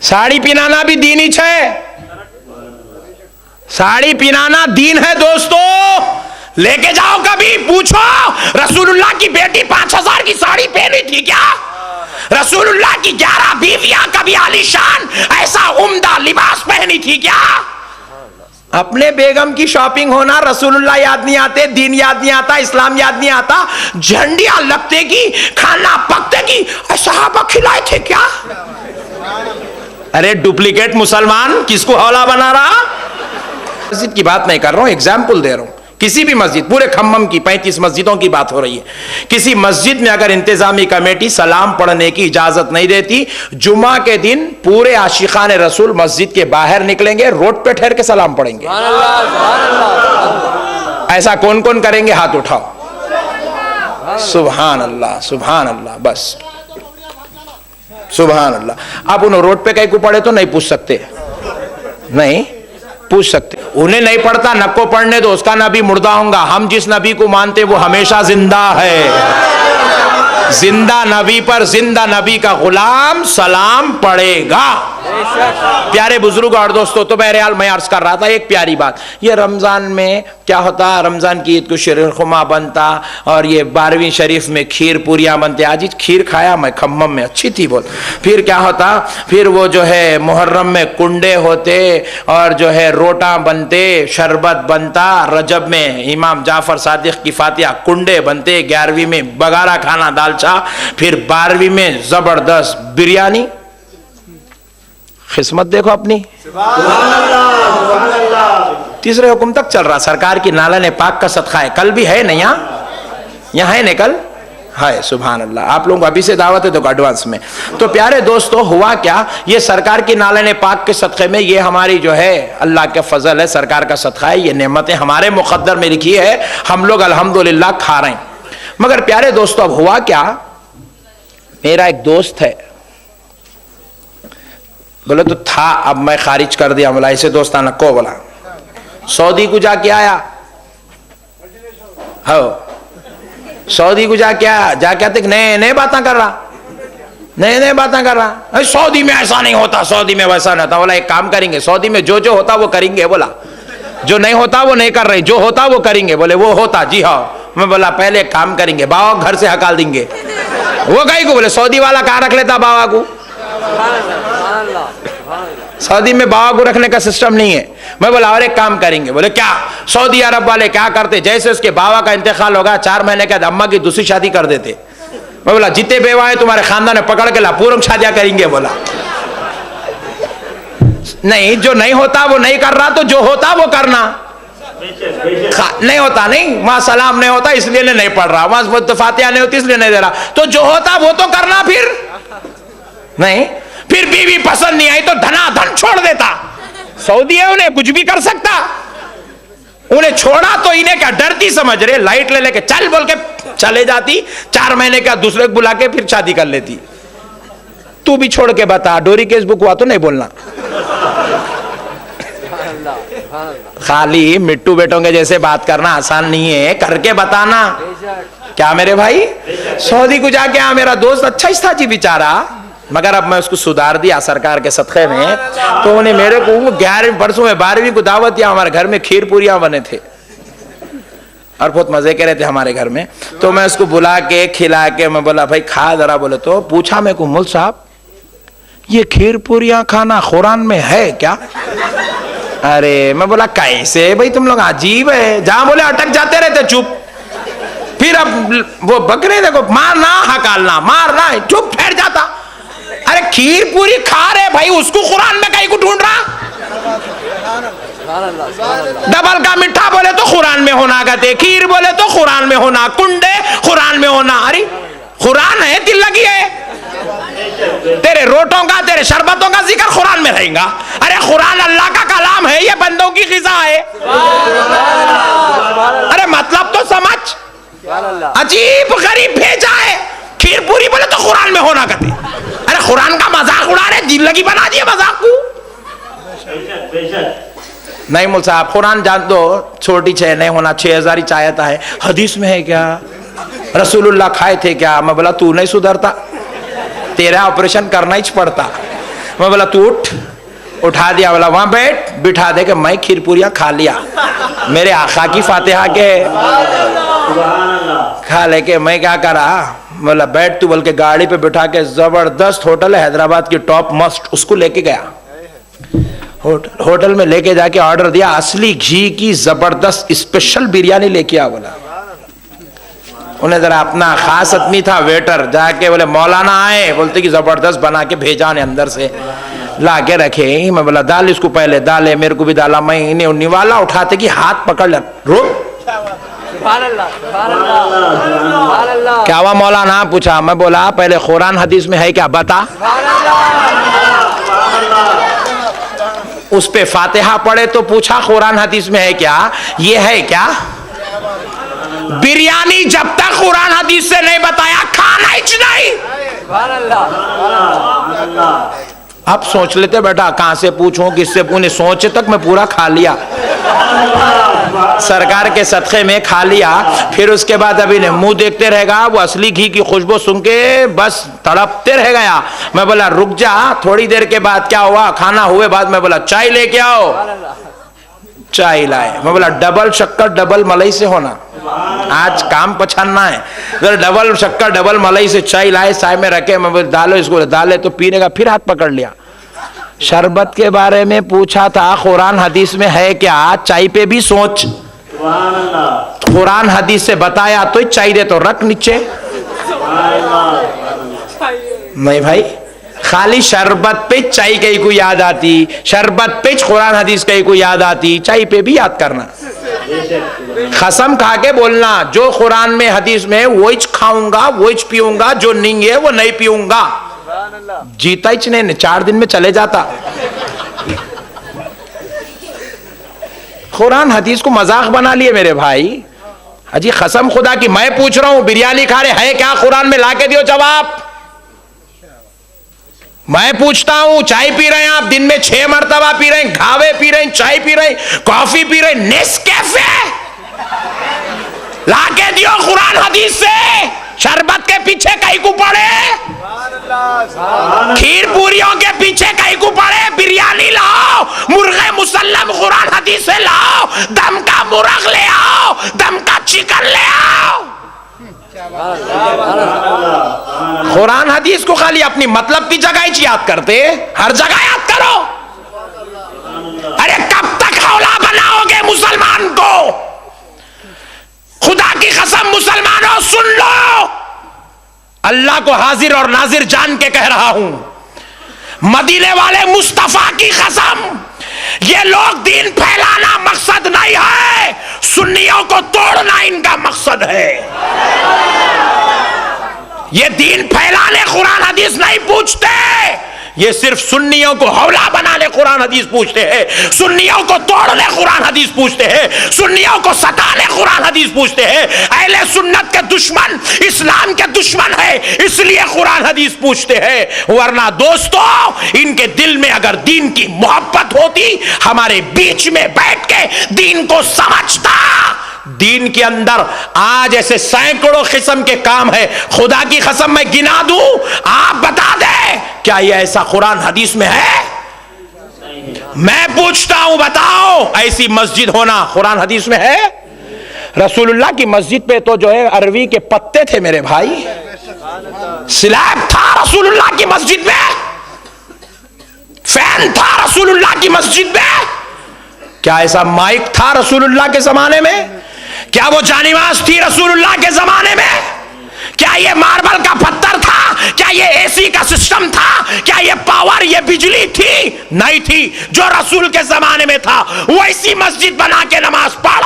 Speaker 1: साड़ी पिनाना भी दीन ही है, साड़ी पिनाना दीन है दोस्तों। लेके जाओ कभी, पूछो रसूलुल्लाह की बेटी 5,000 की साड़ी पहनी थी क्या? रसूलुल्लाह की 11 बीवियां कभी आलीशान ऐसा उम्दा लिबास पहनी थी क्या? अपने बेगम की शॉपिंग होना, रसूलुल्लाह याद नहीं आते, दीन याद नहीं आता, इस्लाम याद नहीं आता, झंडियां लगते की, खाना पकते की, सहाबा खिलाए थे क्या? अरे डुप्लीकेट मुसलमान किसको हौला बना रहा? मस्जिद की बात नहीं कर रहा हूं, एग्जाम्पल दे रहा हूं। किसी भी मस्जिद, पूरे खम्मम की 35 मस्जिदों की बात हो रही है, किसी मस्जिद में अगर इंतजामी कमेटी सलाम पढ़ने की इजाजत नहीं देती, जुमा के दिन पूरे आशिकान रसूल मस्जिद के बाहर निकलेंगे, रोड पे ठहर के सलाम पढ़ेंगे। ऐसा कौन कौन करेंगे? हाथ उठाओ। सुभान अल्लाह सुभान अल्लाह, बस सुभान अल्लाह। अब उन्हें रोड पे कहीं को पढ़े तो नहीं पूछ सकते, नहीं पूछ सकते। उन्हें नहीं पढ़ता, नको पढ़ने दो, उसका नबी मुर्दा होगा। हम जिस नबी को मानते वो हमेशा जिंदा है। जिंदा नबी पर जिंदा नबी का गुलाम सलाम पढ़ेगा। प्यारे बुजुर्ग और दोस्तों, तो बहरहाल मैं अर्ज कर रहा था एक प्यारी बात। ये रमजान में क्या होता, रमजान की ईद को शीरखुरमा बनता और ये 12वीं शरीफ में खीर पूरियां बनते। आज खीर खाया मैं खम्मम में, अच्छी थी बोल। फिर क्या होता, फिर वो जो है मुहर्रम में कुंडे होते और जो है रोटा बनते, शरबत बनता। रजब में इमाम जाफर सादिक की फातिहा कुंडे बनते। 11वीं में बगारा खाना दालचा। फिर 12वीं में जबरदस्त बिरयानी, किस्मत देखो अपनी। तीसरे हुक्म तक चल रहा, सरकार की नालन पाक का सदका है। कल भी है ना, यहाँ है ना, कल है। सुभान अल्लाह। आप लोगों को अभी से दावत है तो एडवांस में। तो प्यारे दोस्तों, हुआ क्या, ये सरकार की नालन पाक के सदक़े में, ये हमारी जो है अल्लाह के फजल है, सरकार का सदका है, ये नेमतें हमारे मुक़द्दर में लिखी है, हम लोग अल्हम्दुलिल्लाह खा रहे हैं। मगर प्यारे दोस्तों, अब हुआ क्या, मेरा एक दोस्त है, बोले तो था, अब मैं खारिज कर दिया, बोला ऐसे दोस्ताना को, बोला सऊदी को जाके आया, हो सऊदी को जाके आते नए नए बातें कर रहा, नए बातें कर रहा, सऊदी में ऐसा नहीं होता, सऊदी में वैसा नहीं होता। बोला एक काम करेंगे, सऊदी में जो जो होता वो करेंगे, बोला जो नहीं होता वो नहीं कर रहे, जो होता वो करेंगे। बोले वो होता, जी हाँ। मैं बोला पहले एक काम करेंगे, बाबा घर से हकाल देंगे। वो कहीं को, बोले सऊदी वाला कहाँ रख लेता बाबा को, सऊदी में बाबा को रखने का सिस्टम नहीं है। मैं बोला और एक काम करेंगे। बोले क्या? सऊदी अरब वाले क्या करते, जैसे उसके बाबा का इंतकाल होगा 4 महीने के बाद अम्मा की दूसरी शादी कर देते। मैं बोला जितने बेवा है तुम्हारे खानदान में पकड़ के ला, पूर्ण शादियां करेंगे। बोला नहीं, जो नहीं होता वो नहीं कर रहा, तो जो होता वो करना। नहीं होता नहीं, वहां सलाम नहीं होता इसलिए नहीं पढ़ रहा, वहां फातिहा नहीं होती इसलिए नहीं दे रहा, तो जो होता वो तो करना। फिर नहीं, फिर बीवी पसंद नहीं आई तो धनाधन छोड़ देता। सऊदी है, उन्हें कुछ भी कर सकता, उन्हें छोड़ा तो इन्हें क्या डरती समझ रहे, लाइट ले लेके चल बोल के चले जाती, 4 महीने का दूसरे को बुला के फिर शादी कर लेती। तू भी छोड़ के बता, डोरी केस बुक हुआ तो नहीं बोलना, खाली मिट्टू बेटों के जैसे बात करना आसान नहीं है, करके बताना। क्या मेरे भाई, सऊदी को जाके मेरा दोस्त अच्छा ही था जी बेचारा, मगर अब मैं उसको सुधार दिया सरकार के सदक़े में। तो उन्हें मेरे को 11वीं परसों में 12वीं को दावत दिया, हमारे घर में खीर पूरियां बने थे और बहुत मजे के रहे थे हमारे घर में। तो मैं उसको बुला के खिला के मैं बोला भाई खा जरा। बोले तो पूछा मेरे को, मुल साहब ये खीर पूरियां खाना कुरान में है क्या? अरे मैं बोला कैसे भाई, तुम लोग अजीब है, जहां बोले अटक जाते रहते चुप। फिर अब वो बकरे देखो, मारना हकालना, मारना चुप ठहर जाता। अरे खीर पूरी खा रहे भाई, उसको कुरान में कहीं को ढूंढ रहा। डबल का मिठा बोले तो कुरान में होना, कहते खीर बोले तो कुरान में होना, कुंडे कुरान में होना। अरे कुरान है, दिल लगी है, तेरे रोटों का तेरे शरबतों का जिक्र कुरान में रहेगा। अरे कुरान अल्लाह का कलाम है, ये बंदों की ग़िज़ा है। अरे मतलब तो समझ, अजीब गरीब भेजा है। खीर पूरी बोले तो कुरान में होना कहते। अरे कुरान का मजाक उड़ा रहे, दिल लगी बना दिए मजाक को। नहीं मुल साहब, कुरान जान दो, छोटी 6 नहीं होना, 6000 ही चाहता है। हदीस में है क्या? रसूलुल्लाह खाए थे क्या? मैं बोला तू नहीं सुधरता, तेरा ऑपरेशन करना ही पड़ता। मैं बोला तू उठा दिया, बोला वहां बैठ, बिठा दे के मैं खीर पूरियां खा लिया, मेरे आका की फातिहा के खा लेके मैं क्या करा, बोला बैठ तू बोल के गाड़ी पे बिठा के जबरदस्त होटल है हैदराबाद की टॉप मस्ट, उसको लेके गया। होटल में लेके जाके ऑर्डर दिया, असली घी की जबरदस्त स्पेशल बिरयानी लेके आ। बोला उन्हें जरा अपना खास आदमी था वेटर, जाके बोले मौलाना आए, बोलते कि जबरदस्त बना के भेजा ने अंदर से ला के रखे। मैं बोला दाल इसको, पहले दाले मेरे को भी डाला। मैं इन्हें निवाला उठाते कि हाथ पकड़ ले, रुक क्या हुआ मौलाना? पूछा। मैं बोला पहले कुरान हदीस में है क्या बता। उस पे फातिहा पढ़े तो पूछा कुरान हदीस में है क्या, ये है क्या? बिरयानी जब तक कुरान हदीस से नहीं बताया खाना ही नहीं। अब सोच लेते बेटा कहां से पूछूं, किससे पूछूं, सोचे तक मैं पूरा खा लिया, सरकार के सदक़े में खा लिया। फिर उसके बाद अभी ने मुंह देखते रहेगा, वो असली घी की खुशबू सुन के बस तड़पते रह गया। मैं बोला रुक जा, थोड़ी देर के बाद क्या हुआ, खाना हुए बाद मैं बोला चाय लेके आओ, चाय लाए। मैं बोला डबल शक्कर डबल मलाई से होना, आज काम पछानना है। अगर डबल शक्कर डबल मलाई से चाय लाए, चाय में रखे, मैं बोला डालो इसको, डाले तो पीने का, फिर हाथ पकड़ लिया। शरबत के बारे में पूछा था कुरान हदीस में है क्या, चाय पे भी सोच, कुरान हदीस से बताया तो चाय दे तो रख नीचे। नहीं भाई खाली शरबत पे चाय कहीं को याद आती, शरबत पे कुरान हदीस कहीं को याद आती, चाय पे भी याद करना। कसम खा के बोलना जो कुरान में हदीस में वही खाऊंगा वही पीऊंगा, जो नहीं है वो नहीं पीऊंगा। जीता ही नहीं, 4 दिन में चले जाता। कुरान हदीस को मजाक बना लिए मेरे भाई। अजी कसम खुदा की मैं पूछ रहा हूं, बिरयानी खा रहे है क्या कुरान में, लाके दियो जवाब। मैं पूछता हूं, चाय पी रहे हैं आप, दिन में 6 मरतबा पी रहे हैं, घावे पी रहे हैं, चाय पी रहे हैं, कॉफी पी रहे हैं, नेस्कैफे लाके दियो कुरान हदीस से। शरबत के पीछे कहीं को पड़े, खीर पूरियों के पीछे कहीं को पड़े, बिरयानी लाओ, मुर्गे मुसल्लम कुरान हदीस से लाओ, दम का मुर्ग ले आओ, दम का चिकन ले आओ। कुरान हदीस को खाली अपनी मतलब की जगह ही याद करते, हर जगह याद करो। अरे कब तक हौला बनाओगे मुसलमान को? खुदा की कसम मुसलमानों सुन लो, अल्लाह को हाजिर और नाजिर जान के कह रहा हूं, मदीने वाले मुस्तफा की कसम, ये लोग दीन फैलाना मकसद नहीं है, सुन्नियों को तोड़ना इनका मकसद है। ये दीन फैलाने कुरान हदीस नहीं पूछते, ये सिर्फ सुन्नियों को हौला बनाने कुरान हदीस पूछते हैं, सुन्नियों को तोड़ने कुरान हदीस पूछते हैं, सुन्नियों को सताने कुरान हदीस पूछते हैं। अहले सुन्नत के दुश्मन इस्लाम के दुश्मन है, इसलिए कुरान हदीस पूछते हैं। वरना दोस्तों इनके दिल में अगर दीन की मोहब्बत होती, हमारे बीच में बैठ के दीन को समझता। दीन के अंदर आज ऐसे सैकड़ों किस्म के काम है, खुदा की कसम मैं गिना दूं, आप बता दें क्या ये ऐसा कुरान हदीस में है? मैं पूछता हूं, बताओ ऐसी मस्जिद होना कुरान हदीस में है? रसूलुल्लाह की मस्जिद पे तो जो है अरवी के पत्ते थे मेरे भाई, स्लैब था रसूलुल्लाह की मस्जिद में, फैन था रसूलुल्लाह की मस्जिद में। क्या ऐसा माइक था रसूलुल्लाह के जमाने में? क्या वो जानिमाज थी रसूलुल्लाह के जमाने में? क्या ये मार्बल का पत्थर था? क्या ये एसी का सिस्टम था? क्या ये पावर, ये बिजली थी? नहीं थी। जो रसूल के जमाने में था वैसी मस्जिद बना के नमाज पढ़।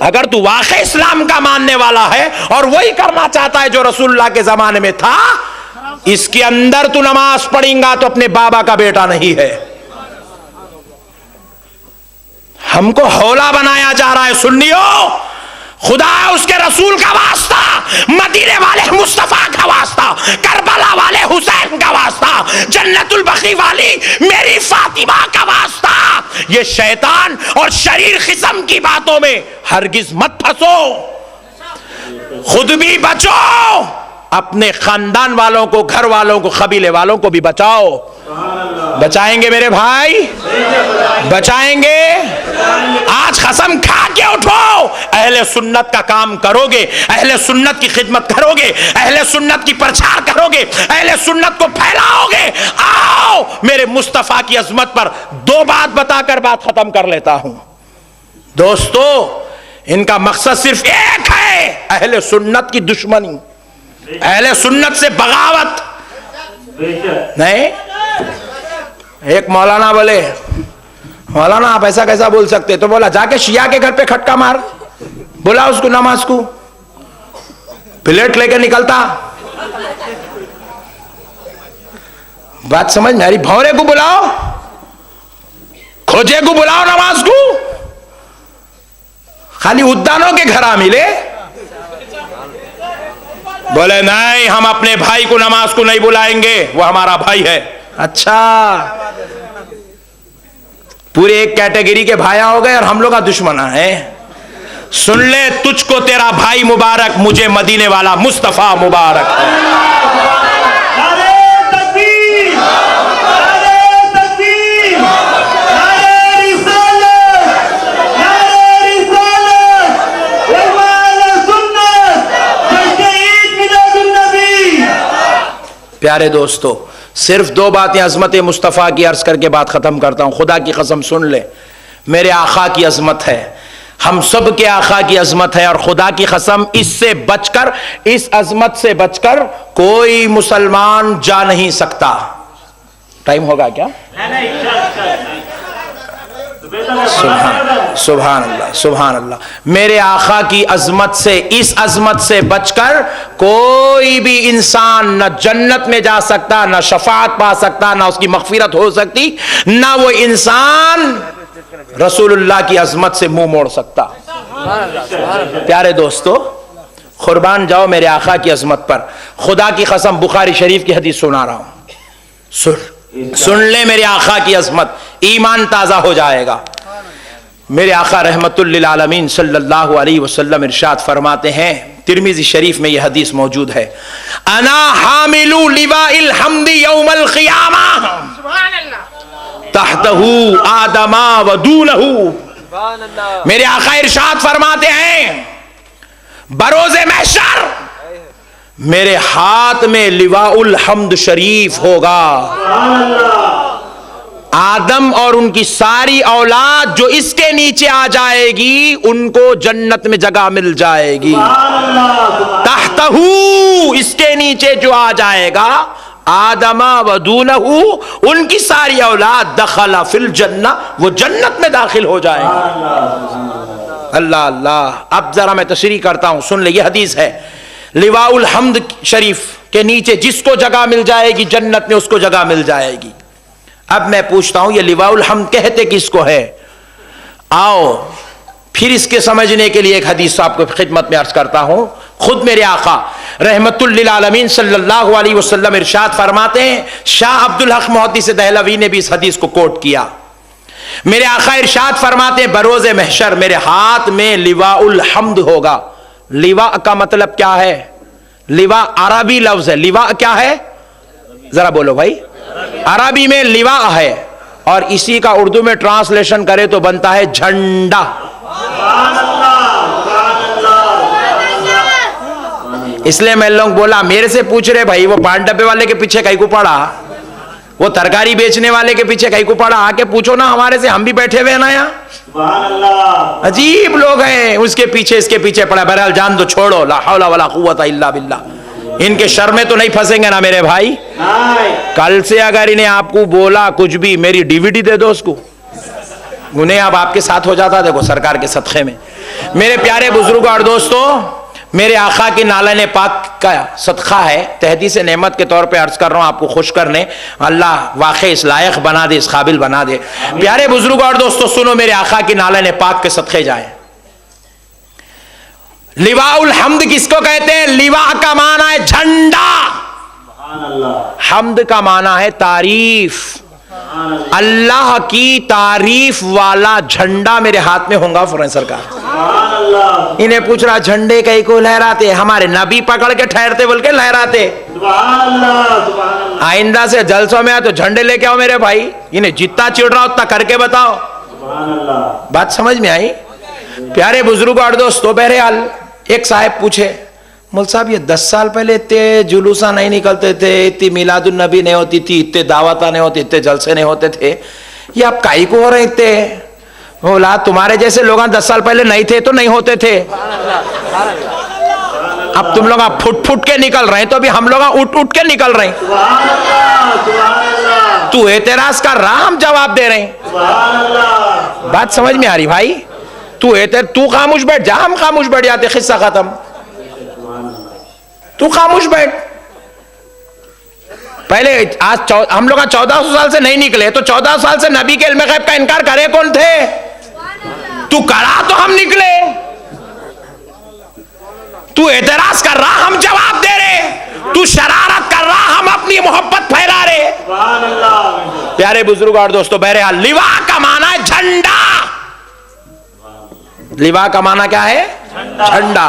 Speaker 1: अगर तू वाकई इस्लाम का मानने वाला है और वही करना चाहता है जो रसूलुल्लाह के जमाने में था, इसके अंदर तू नमाज पढ़ेगा तो अपने बाबा का बेटा नहीं है। हमको हौला बनाया जा रहा है सुन्नियों, खुदा उसके रसूल का वास्ता, मदीने वाले मुस्तफा का वास्ता, करबला वाले हुसैन का वास्ता, जन्नतुल बकी वाली मेरी फातिमा का वास्ता। ये शैतान और शरीर किस्म की बातों में हरगिज मत फंसो, खुद भी बचो, अपने खानदान वालों को, घर वालों को, कबीले वालों को भी बचाओ। बचाएंगे मेरे भाई, बचाएंगे। आज कसम खा के उठो, अहले सुन्नत का काम करोगे, अहले सुन्नत की खिदमत करोगे, अहले सुन्नत की प्रचार करोगे, अहले सुन्नत को फैलाओगे। आओ मेरे मुस्तफा की अजमत पर 2 बात बताकर बात खत्म कर लेता हूं। दोस्तों इनका मकसद सिर्फ एक है, अहले सुन्नत की दुश्मनी, अहले सुन्नत से बगावत। नहीं, एक मौलाना बोले, मौलाना आप ऐसा कैसा बोल सकते? तो बोला जाके शिया के घर पे खटका मार, बोला उसको नमाज को, प्लेट लेके निकलता। बात समझ में आ रही? भौरे को बुलाओ, खोजे को बुलाओ नमाज को, खाली उद्यानों के घर आ मिले। बोले नहीं, हम अपने भाई को नमाज को नहीं बुलाएंगे, वो हमारा भाई है। अच्छा, पूरे एक कैटेगरी के भाया हो गए और हम लोग का दुश्मना है। सुन ले, तुझको तेरा भाई मुबारक, मुझे मदीने वाला मुस्तफा मुबारक है। प्यारे दोस्तों, सिर्फ 2 बातें अजमत मुस्तफ़ा की अर्ज करके बात ख़त्म करता हूँ। खुदा की कसम सुन ले, मेरे आका की अजमत है, हम सब के आका की अजमत है, और खुदा की कसम इससे बचकर, इस अजमत से बचकर कोई मुसलमान जा नहीं सकता। टाइम होगा क्या? सुभान सुभान अल्लाह सुभान अल्लाह। मेरे आका की अजमत से, इस अजमत से बचकर कोई भी इंसान न जन्नत में जा सकता, न शफाअत पा सकता, न उसकी मगफिरत हो सकती, न वो इंसान रसूलुल्लाह की अजमत से मुंह मोड़ सकता। प्यारे दोस्तों, कुर्बान जाओ मेरे आका की अजमत पर। खुदा की कसम बुखारी शरीफ की हदीस सुना रहा हूं, सुन ले मेरे आका की अजमत, ईमान ताजा हो जाएगा। मेरे आका रहमतुल लिल आलमीन सल्लल्लाहु अलैहि वसल्लम इरशाद फरमाते हैं, तिरमिजी शरीफ में यह हदीस मौजूद है, अना हामिलु लिवाइल हम्दी यौमल क़ियामा तहतहु आदमा व दूनहु। मेरे आका इरशाद फरमाते हैं, बरोज़े महशर मेरे हाथ में लिवाउल हम्द शरीफ होगा। आदम और उनकी सारी औलाद जो इसके नीचे आ जाएगी, उनको जन्नत में जगह मिल जाएगी। तहतहू, इसके नीचे जो आ जाएगा, आदमा वदूनहू, उनकी सारी औलाद, दखला फिल जन्ना, वो जन्नत में दाखिल हो जाएगा। अल्लाह अल्लाह। अब जरा मैं तशरीह करता हूं, सुन ले। ये हदीस है, लिवाउल हम्द शरीफ के नीचे जिसको जगह मिल जाएगी जन्नत में, उसको जगह मिल जाएगी। अब मैं पूछता हूं, ये लिवाउल हम्द कहते किसको है? आओ फिर इसके समझने के लिए एक हदीस आपको खिदमत में अर्ज करता हूं। खुद मेरे आका रहमतुल लिल आलमीन सल्लल्लाहु अलैहि वसल्लम इरशाद फरमाते हैं, शाह अब्दुल हक मुहद्दिस दहलवी ने भी इस हदीस को कोट किया। मेरे आका इरशाद फरमाते हैं, बरोज़े महशर मेरे हाथ में लिवाउल हम्द होगा। लिवा का मतलब क्या है? लिवा अरबी लफ्ज है। लिवा क्या है? जरा बोलो भाई। अरबी में लिवा है, और इसी का उर्दू में ट्रांसलेशन करे तो बनता है झंडा। इसलिए मैं लोग बोला, मेरे से पूछ रहे भाई, वो पान डब्बे वाले के पीछे कहीं को पड़ा, वो तरकारी बेचने वाले के पीछे कहीं को पड़ा, आके पूछो ना हमारे से, हम भी बैठे हुए ना यहाँ। अजीब लोग हैं, उसके पीछे इसके पीछे पड़ा। बहरहाल जान दो, छोड़ो। ला हौला वला कुव्वता इल्ला बिल्लाह। इनके शर में तो नहीं फंसेंगे ना मेरे भाई। कल से अगर इन्हें आपको बोला कुछ भी, मेरी डीवीडी दे दो उसको, उन्हें अब आपके साथ हो जाता। देखो सरकार के सदक़े में। मेरे प्यारे बुजुर्ग और दोस्तों, मेरे आका की नालन पाक का सदका है, तहदीस नेमत के तौर पे अर्ज कर रहा हूं आपको खुश करने। अल्लाह वाकई इस लायक बना दे, इस काबिल बना दे। प्यारे बुजुर्ग और दोस्तों सुनो, मेरे आका की नालन पाक के सदके जाए। लिवाउल हम्द किसको कहते हैं? लिवा का माना है झंडा, हम्द का माना है तारीफ। अल्लाह की तारीफ वाला झंडा मेरे हाथ में होगा फौरन सरकार। इन्हें पूछ रहा, झंडे कहीं को लहराते? हमारे नबी पकड़ के ठहरते बोल के लहराते। आइंदा से जलसों में आ तो झंडे लेके आओ मेरे भाई। इन्हें जितना चिढ़ रहा उतना करके बताओ। बात समझ में आई? प्यारे बुजुर्ग और दोस्तों, बहरहाल एक साहब पूछे, मौल साहब ये 10 साल पहले इतने जुलूसा नहीं निकलते थे, इतनी मिलादुन नबी नहीं होती थी, इतने दावता नहीं होती, इतने जलसे नहीं होते थे, ये आप काई को हो रहे थे? बोला, तुम्हारे जैसे लोग 10 साल पहले नहीं थे तो नहीं होते थे। अब तुम लोग फुट फुट के निकल रहे हैं, तो अभी हम लोग उठ उठ के निकल रहे हैं। तू एतराज कर रहा, हम जवाब दे रहे हैं। बात समझ में आ रही भाई? तू खामोश बैठ जा, हम खामोश बैठ जाते, किस्सा खत्म। तू खामोश बैठ। पहले आज हम लोग 1400 साल से नहीं निकले, तो 14 साल से नबी के इल्म गैब का इनकार करे कौन थे? तू करा तो हम निकले। तू एतराज कर रहा, हम जवाब दे रहे। तू शरारत कर रहा, हम अपनी मोहब्बत फैला रहे। प्यारे बुजुर्ग और दोस्तों, बहरहाल लिवा का माना है झंडा। लिवा का माना क्या है? झंडा।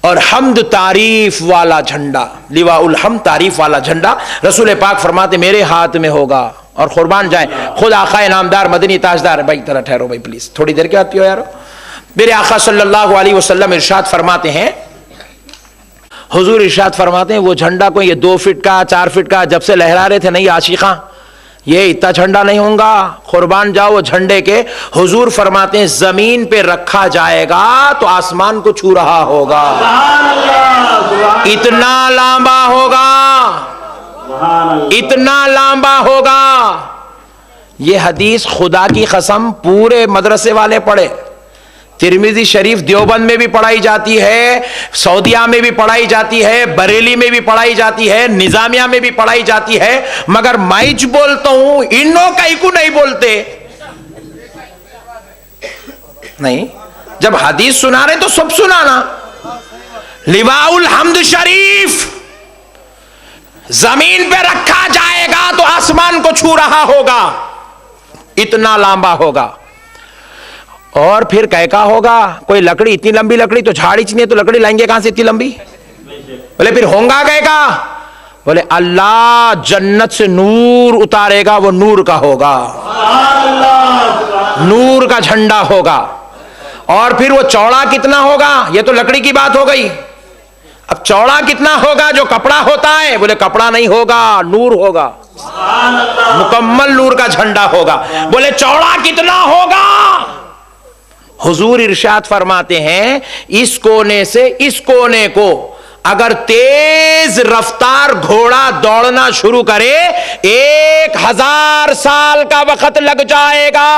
Speaker 1: और हम्द तारीफ वाला झंडा, लिवाउल हम्द तारीफ वाला झंडा। रसूल पाक फरमाते मेरे हाथ में होगा। और कुर्बान जाए खुद आका नामदार मदनी ताजदार। भाई तरह ठहरो भाई प्लीज, थोड़ी देर के आती हो यार। मेरे आका सल्लल्लाहु अलैहि वसल्लम इरशाद फरमाते हैं, हुजूर इरशाद फरमाते हैं, वो झंडा कोई ये 2 फीट का 4 फीट का जब से लहरा रहे थे नहीं आशिका, ये इतना झंडा नहीं होगा, कुर्बान जाओ वो झंडे के। हुजूर फरमाते हैं जमीन पे रखा जाएगा तो आसमान को छू रहा होगा, इतना लंबा होगा, इतना लंबा होगा। ये हदीस खुदा की कसम पूरे मदरसे वाले पढ़े। तिरमिजी शरीफ देवबंद में भी पढ़ाई जाती है, सऊदिया में भी पढ़ाई जाती है, बरेली में भी पढ़ाई जाती है, निजामिया में भी पढ़ाई जाती है, मगर मैं जो बोलता हूं इन्नो कहीं को नहीं बोलते। नहीं, जब हदीस सुना रहे तो सब सुनाना। लिवाउल हम्द शरीफ जमीन पे रखा जाएगा तो आसमान को छू रहा होगा, इतना लंबा होगा। और फिर कैका होगा, कोई लकड़ी, इतनी लंबी लकड़ी तो झाड़ी चाहिए, तो लकड़ी लाएंगे कहां से इतनी लंबी? बोले फिर होगा कैका? बोले अल्लाह जन्नत से नूर उतारेगा, वो नूर का होगा, नूर का झंडा होगा। और फिर वो चौड़ा कितना होगा? ये तो लकड़ी की बात हो गई। अब चौड़ा कितना होगा? जो कपड़ा होता है, बोले कपड़ा नहीं होगा, नूर होगा, मुकम्मल नूर का झंडा होगा। बोले चौड़ा कितना होगा? हुजूर इरशाद फरमाते हैं इस कोने से इस कोने को अगर तेज रफ्तार घोड़ा दौड़ना शुरू करे 1000 साल का वक्त लग जाएगा,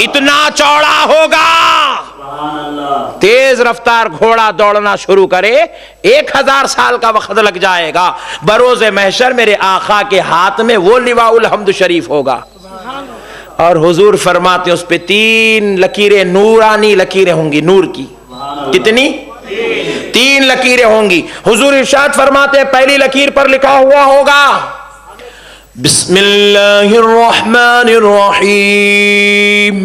Speaker 1: इतना चौड़ा होगा। तेज रफ्तार घोड़ा दौड़ना शुरू करे 1000 साल का वक्त लग जाएगा। बरोज़े महशर मेरे आका के हाथ में वो लिवाउल हम्द शरीफ होगा। और हुजूर फरमाते उस पे 3 लकीरें, नूरानी लकीरें होंगी, नूर की। कितनी? 3 लकीरें होंगी। हुजूर इरशाद फरमाते हैं पहली लकीर पर लिखा हुआ होगा बिस्मिल्लाहिर्रहमानिर्रहीम,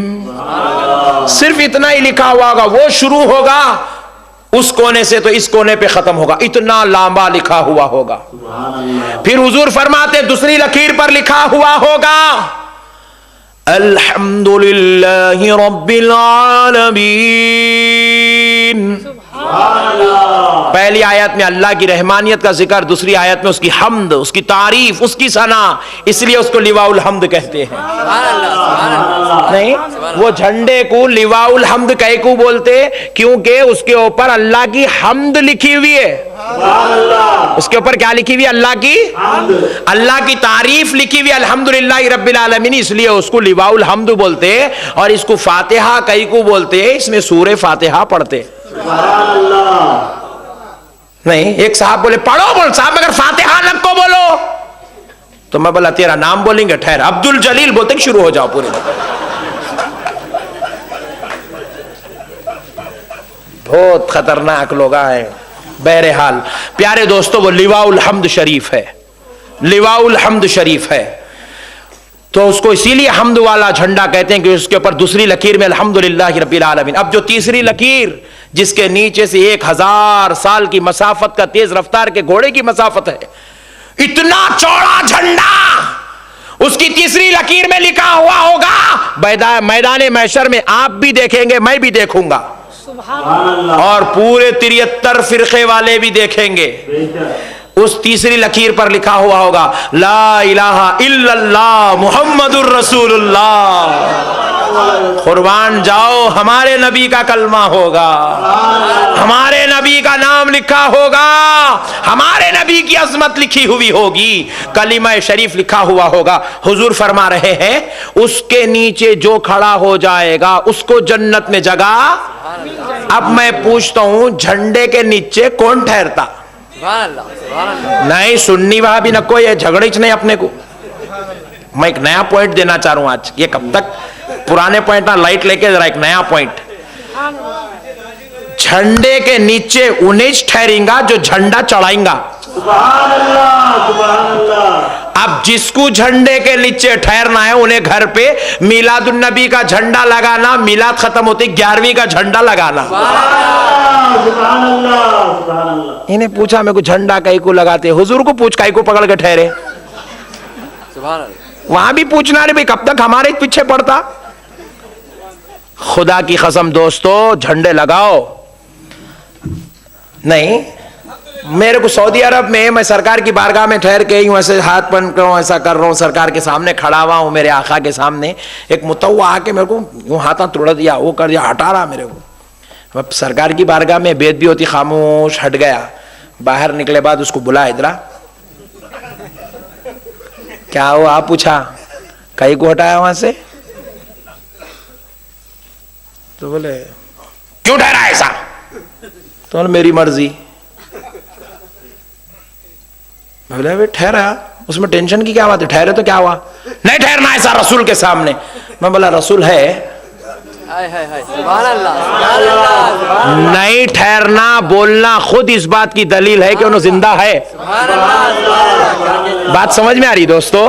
Speaker 1: सिर्फ इतना ही लिखा हुआ होगा। वो शुरू होगा उस कोने से तो इस कोने पे खत्म होगा, इतना लंबा लिखा हुआ होगा। फिर हुजूर फरमाते दूसरी लकीर पर लिखा हुआ होगा अल्हम्दुलिल्लाहि रब्बिल आलमीन। पहली आयत में अल्लाह की रहमानियत का जिक्र, दूसरी आयत में उसकी हम्द, उसकी तारीफ, उसकी सना, इसलिए उसको लिवाउल हम्द कहते हैं। नहीं, वो झंडे को लिवाउल हम्द कह को बोलते क्योंकि उसके ऊपर अल्लाह की हम्द लिखी हुई है। उसके ऊपर क्या लिखी हुई? अल्लाह की, अल्लाह की तारीफ लिखी हुई, अल्हम्दुलिल्लाहि रब्बिल आलमीन, इसलिए उसको लिवाउल हम्द बोलते। और इसको फातिहा कई को बोलते, इसमें सूरे फातिहा पढ़ते। नहीं, एक साहब बोले पढ़ो, बोल साहब मगर फातिहा लग को बोलो, तो मैं बोला तेरा नाम बोलेंगे, ठहर, अब्दुल जलील बोलते शुरू हो जाओ पूरे। बहुत खतरनाक लोग हैं। बहरहाल प्यारे दोस्तों, वो लिवाउल हम्द शरीफ है, लिवाउल हम्द शरीफ है। तो उसको इसीलिए हम्द वाला झंडा कहते हैं कि उसके ऊपर दूसरी लकीर में अल्हम्दुलिल्लाहि रब्बिल आलमीन। अब जो तीसरी लकीर जिसके नीचे से 1000 साल की मसाफत का, तेज रफ्तार के घोड़े की मसाफत है, इतना चौड़ा झंडा, उसकी तीसरी लकीर में लिखा हुआ होगा मैदान महशर में आप भी देखेंगे, मैं भी देखूंगा, और पूरे 73 फिरके वाले भी देखेंगे। उस तीसरी लकीर पर लिखा हुआ होगा ला इलाहा इल्लल्लाह मुहम्मदुर रसूलुल्लाह। कुर्बान जाओ, हमारे नबी का कलमा होगा, हमारे नबी का नाम लिखा होगा, हमारे नबी की अजमत लिखी हुई होगी, कलिमा शरीफ लिखा हुआ होगा। हुजूर फरमा रहे हैं उसके नीचे जो खड़ा हो जाएगा उसको जन्नत में जगह। अब मैं पूछता हूं झंडे के नीचे कौन ठहरता? नहीं, सुन्नी वहां भी न कोई है, झगड़े नहीं अपने को। मैं एक नया पॉइंट देना चाह रहा हूं आज, ये कब तक पुराने पॉइंट ना लाइट लेके, जरा एक नया पॉइंट। झंडे के नीचे उन्हें ठहरेगा जो झंडा चढ़ाएगा। अब जिसको झंडे के नीचे ठहरना है उन्हें घर पे मिलादुन नबी का झंडा लगाना, मिलाद खत्म होते 11वीं का झंडा लगाना। इन्हें पूछा मेरे को झंडा कई को लगाते, हुजूर को पूछ कई को पकड़ के ठहरे। वहां भी पूछना रे भाई कब तक हमारे पीछे पड़ता। खुदा की कसम दोस्तों, झंडे लगाओ। नहीं, मेरे को सऊदी अरब में मैं सरकार की बारगाह में ठहर के यूं ऐसे हाथ बंद कर रहा हूं, ऐसा कर रहा हूं, सरकार के सामने खड़ा हुआ हूं, मेरे आका के सामने एक मुतव्वा आके मेरे को यूं हाथ तोड़ दिया, वो कर दिया, हटा रहा मेरे को। अब सरकार की बारगाह में बेद भी होती, खामोश हट गया। बाहर निकले बाद उसको बुला, इधरा क्या हुआ, आप पूछा कहीं को हटाया वहां से, तो बोले क्यों ठहरा ऐसा, तो बोले मेरी मर्जी। मैं बोला ठहरा, उसमें टेंशन की क्या बात है, ठहरे तो क्या हुआ, नहीं ठहरना ऐसा रसूल के सामने। मैं बोला रसूल है, नहीं ठहरना बोलना खुद इस बात की दलील है कि उन्होंने जिंदा है। बात समझ में आ रही दोस्तों?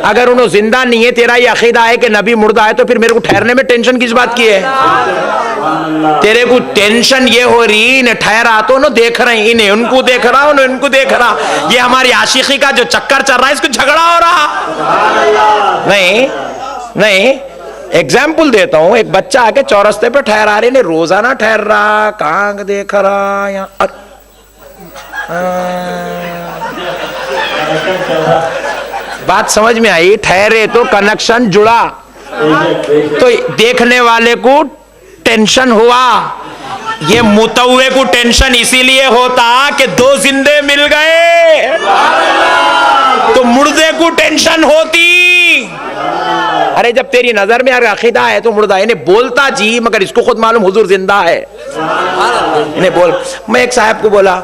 Speaker 1: अगर उन्होंने जिंदा नहीं है, तेरा ये अकीदा है कि नबी मुर्दा है, तो फिर मेरे को ठहरने में टेंशन किस बात की है? तेरे को टेंशन ये हो रही, इन्हें ठहरा तो न देख रहे, इन्हें उनको देख रहा, उन्हें उनको देख रहा, ये हमारी आशिकी का जो चक्कर चल रहा है, इसको झगड़ा हो रहा। नहीं नहीं, एग्जाम्पल देता हूं, एक बच्चा आके चौरस्ते पे ठहरा रहे, ने रोजाना ठहर रहा, कहां देख रहा, यहाँ बात समझ में आई? ठहरे तो कनेक्शन जुड़ा, तो देखने वाले को टेंशन हुआ। ये मुतव्वे को टेंशन इसीलिए होता कि दो जिंदे मिल गए, तो मुर्दे को टेंशन होती। अरे जब तेरी नजर में अकीदा है तो मुर्दा, इन्हें बोलता जी, मगर इसको खुद मालूम हुजूर जिंदा है, इन्हें बोल। मैं एक साहब को बोला,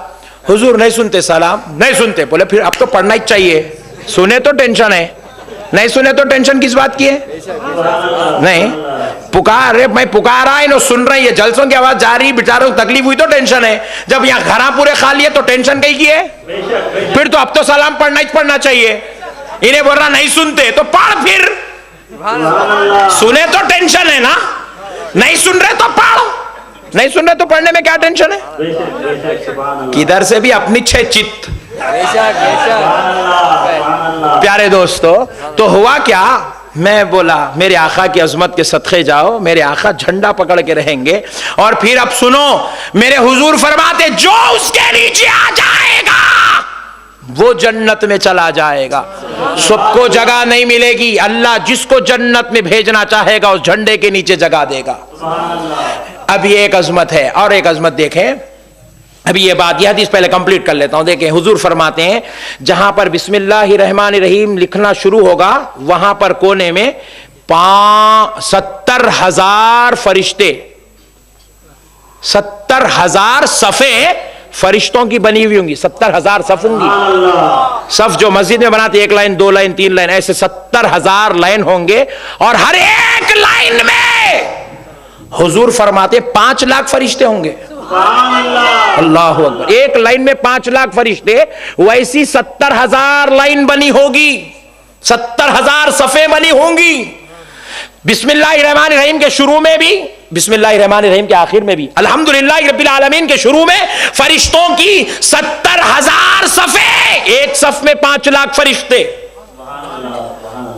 Speaker 1: हुजूर नहीं सुनते सलाम, नहीं सुनते, बोले फिर अब तो पढ़ना ही चाहिए, सुने तो टेंशन है, नहीं सुने तो टेंशन किस बात की है? नहीं पुकार, अरे मैं पुकारा, इन्हों सुन रही है, जलसों की आवाज जा रही, बेचारों को तकलीफ हुई तो टेंशन है, जब यहाँ घरा पूरे खा लिए तो टेंशन कहीं की है? फिर तो अब तो सलाम पढ़ना ही पढ़ना चाहिए। इन्हें बोल रहा नहीं सुनते, तो पढ़, फिर सुने तो टेंशन है ना, नहीं सुन रहे तो पढ़, नहीं सुन रहे तो पढ़ने में क्या टेंशन है? किधर से भी अपनी छह चित्त। प्यारे दोस्तों, तो हुआ क्या, मैं बोला मेरे आका की अजमत के सदक़े जाओ, मेरे आका झंडा पकड़ के रहेंगे। और फिर अब सुनो, मेरे हुजूर फरमाते जो उसके नीचे आ जाएगा वो जन्नत में चला जाएगा। सबको जगह नहीं मिलेगी, अल्लाह जिसको जन्नत में भेजना चाहेगा उस झंडे के नीचे जगह देगा। अब ये एक अजमत है, और एक अजमत देखें। अभी ये बात, यह हदीस पहले कंप्लीट कर लेता हूं। देखें, हुजूर फरमाते हैं जहां पर बिस्मिल्लाहिर्रहमानिर्रहीम लिखना शुरू होगा, वहां पर कोने में 70,000 फरिश्ते, 70,000 सफ़े फरिश्तों की बनी हुई होंगी। 70,000 सफ होंगी, सफ जो मस्जिद में बनाते, 1 लाइन 2 लाइन 3 लाइन, ऐसे 70,000 लाइन होंगे। और हर एक लाइन में हुजूर फरमाते 5 लाख फरिश्ते होंगे। अल्लाहु अकबर। एक लाइन में 5 लाख फरिश्ते, वैसी 70,000 लाइन बनी होगी, 70,000 सफ़े बनी होंगी। बिस्मिल्लाहिर्रहमानिर्रहीम के शुरू में भी, बिस्मिल्लाहिर्रहमानिर्रहीम के आखिर में भी, अल्हम्दुलिल्लाह रब्बिल आलमीन के शुरू में फरिश्तों की 70,000 सफ़े, एक सफ में 5 लाख फरिश्ते।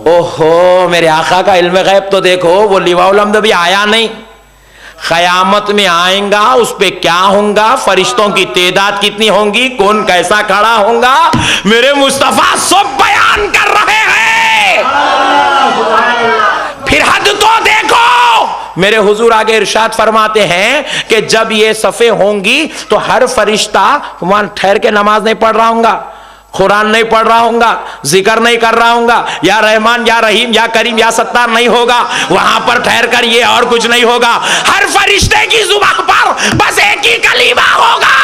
Speaker 1: ओहो, मेरे आका का इल्म गैब तो देखो, वो लिवाउल हम्द भी आया नहीं, क़यामत में आएगा, उस पे क्या होगा, फरिश्तों की तादाद कितनी होंगी, कौन कैसा खड़ा होगा, मेरे मुस्तफा सब बयान कर रहे हैं। फिर हद तो देखो, मेरे हुजूर आगे इरशाद फरमाते हैं कि जब ये सफ़े होंगी तो हर फरिश्ता वहां ठहर के नमाज नहीं पढ़ रहा होगा, कुरान नहीं पढ़ रहा होगा, जिक्र नहीं कर रहा होगा, या रहमान या रहीम या करीम या सत्तार नहीं होगा, वहां पर ठहर कर ये और कुछ नहीं होगा। हर फरिश्ते की जुबान पर बस एक ही कलीमा होगा,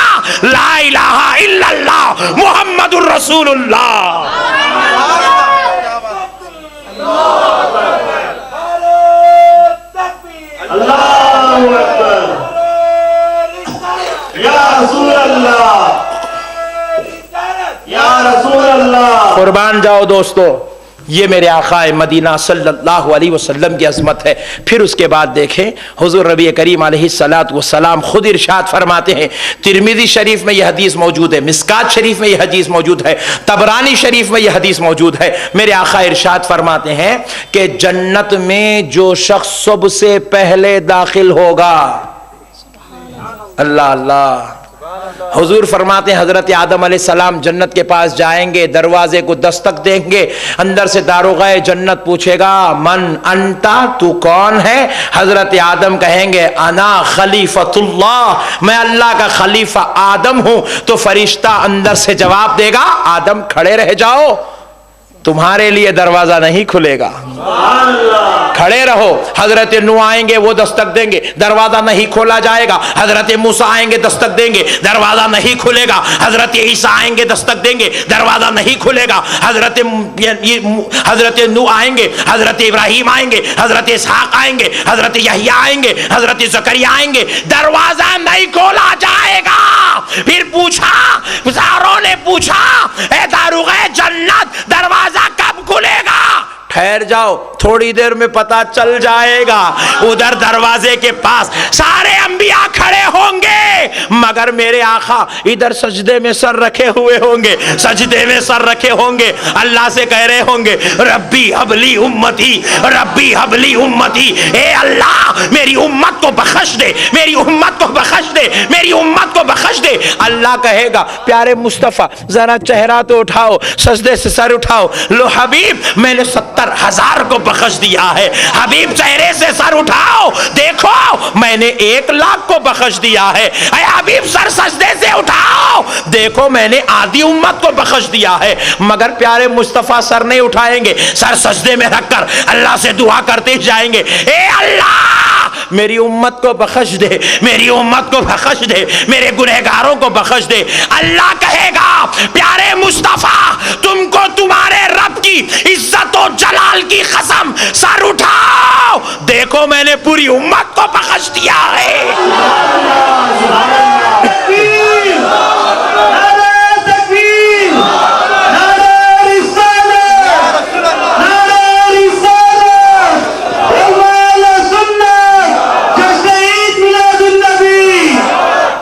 Speaker 1: ला इलाहा इल्लल्लाह मुहम्मदुर रसूलुल्लाह।
Speaker 2: अल्लाहु अकबर, या रसूल अल्लाह, या रसूल अल्लाह।
Speaker 1: कुर्बान जाओ दोस्तों, ये मेरे आका मदीना सल्लल्लाहु अलैहि वसल्लम की अजमत है। फिर उसके बाद देखें, हुजूर नबी करीम अलैहिस्सलातु वस्सलाम खुद इरशाद फरमाते हैं, तिरमिज़ी शरीफ में यह हदीस मौजूद है, मिस्कात शरीफ में यह हदीस मौजूद है, तबरानी शरीफ में यह हदीस मौजूद है। मेरे आका इरशाद फरमाते हैं कि जन्नत में जो शख्स सबसे पहले दाखिल होगा, अल्लाह अल्लाह, हुजूर फरमाते हैं हजरत आदम अलैहिस्सलाम जन्नत के पास जाएंगे, दरवाजे को दस्तक देंगे, अंदर से दारोगाए जन्नत पूछेगा मन अंता, तू कौन है? हजरत आदम कहेंगे अना खलीफतुल्लाह, मैं अल्लाह का खलीफा आदम हूं। तो फरिश्ता अंदर से जवाब देगा आदम खड़े रह जाओ, तुम्हारे लिए दरवाजा नहीं खुलेगा, खड़े रहो। हजरत नूह आएंगे, वो दस्तक देंगे, दरवाजा नहीं खोला जाएगा। हजरत मूसा आएंगे, दस्तक देंगे, दरवाजा नहीं खुलेगा। हजरत ईसा आएंगे, दस्तक देंगे, दरवाजा नहीं खुलेगा। हजरत नूह आएंगे, हजरत इब्राहिम आएंगे, हजरत इसहाक आएंगे, हजरत यहया आएंगे, हजरत जकरिया आएंगे, दरवाजा नहीं खोला जाएगा। फिर पूछा, सारों ने पूछा, ए दारुग़े जन्नत दरवाजा कब खुलेगा? ठहर जाओ, थोड़ी देर में पता चल जाएगा। उधर दरवाजे के पास सारे अंबिया खड़े होंगे, मगर मेरे आका इधर सजदे में सर रखे हुए होंगे, सजदे में सर रखे होंगे, अल्लाह से कह रहे होंगे रब्बी हबली उम्मती, रब्बी हबली उम्मती, ए अल्लाह मेरी उम्मत को बख्श दे, मेरी उम्मत को बख्श दे, मेरी उम्मत को बख्श दे। अल्लाह कहेगा प्यारे मुस्तफा जरा चेहरा तो उठाओ, सजदे से सर उठाओ। लो हबीब मैंने 70,000 को बख्श दिया है। हबीब चेहरे से सर उठाओ, देखो मैंने 1,00,000 को बख्श दिया है। अरे हबीब सर सजदे से उठाओ, देखो मैंने आधी उम्मत को बख्श दिया है। मगर प्यारे मुस्तफा सर नहीं उठाएंगे, सर सजदे में रखकर अल्लाह से दुआ करते जाएंगे, ए अल्लाह मेरी उम्मत को बख्श दे, मेरी उम्मत को बख्श दे, मेरे गुनहगारों को बख्श दे। अल्लाह कहेगा प्यारे मुस्तफा तुमको तुम्हारे रब की इज्जत और जलाल की कसम सर उठाओ, देखो मैंने पूरी उम्मत को बख्श दिया है।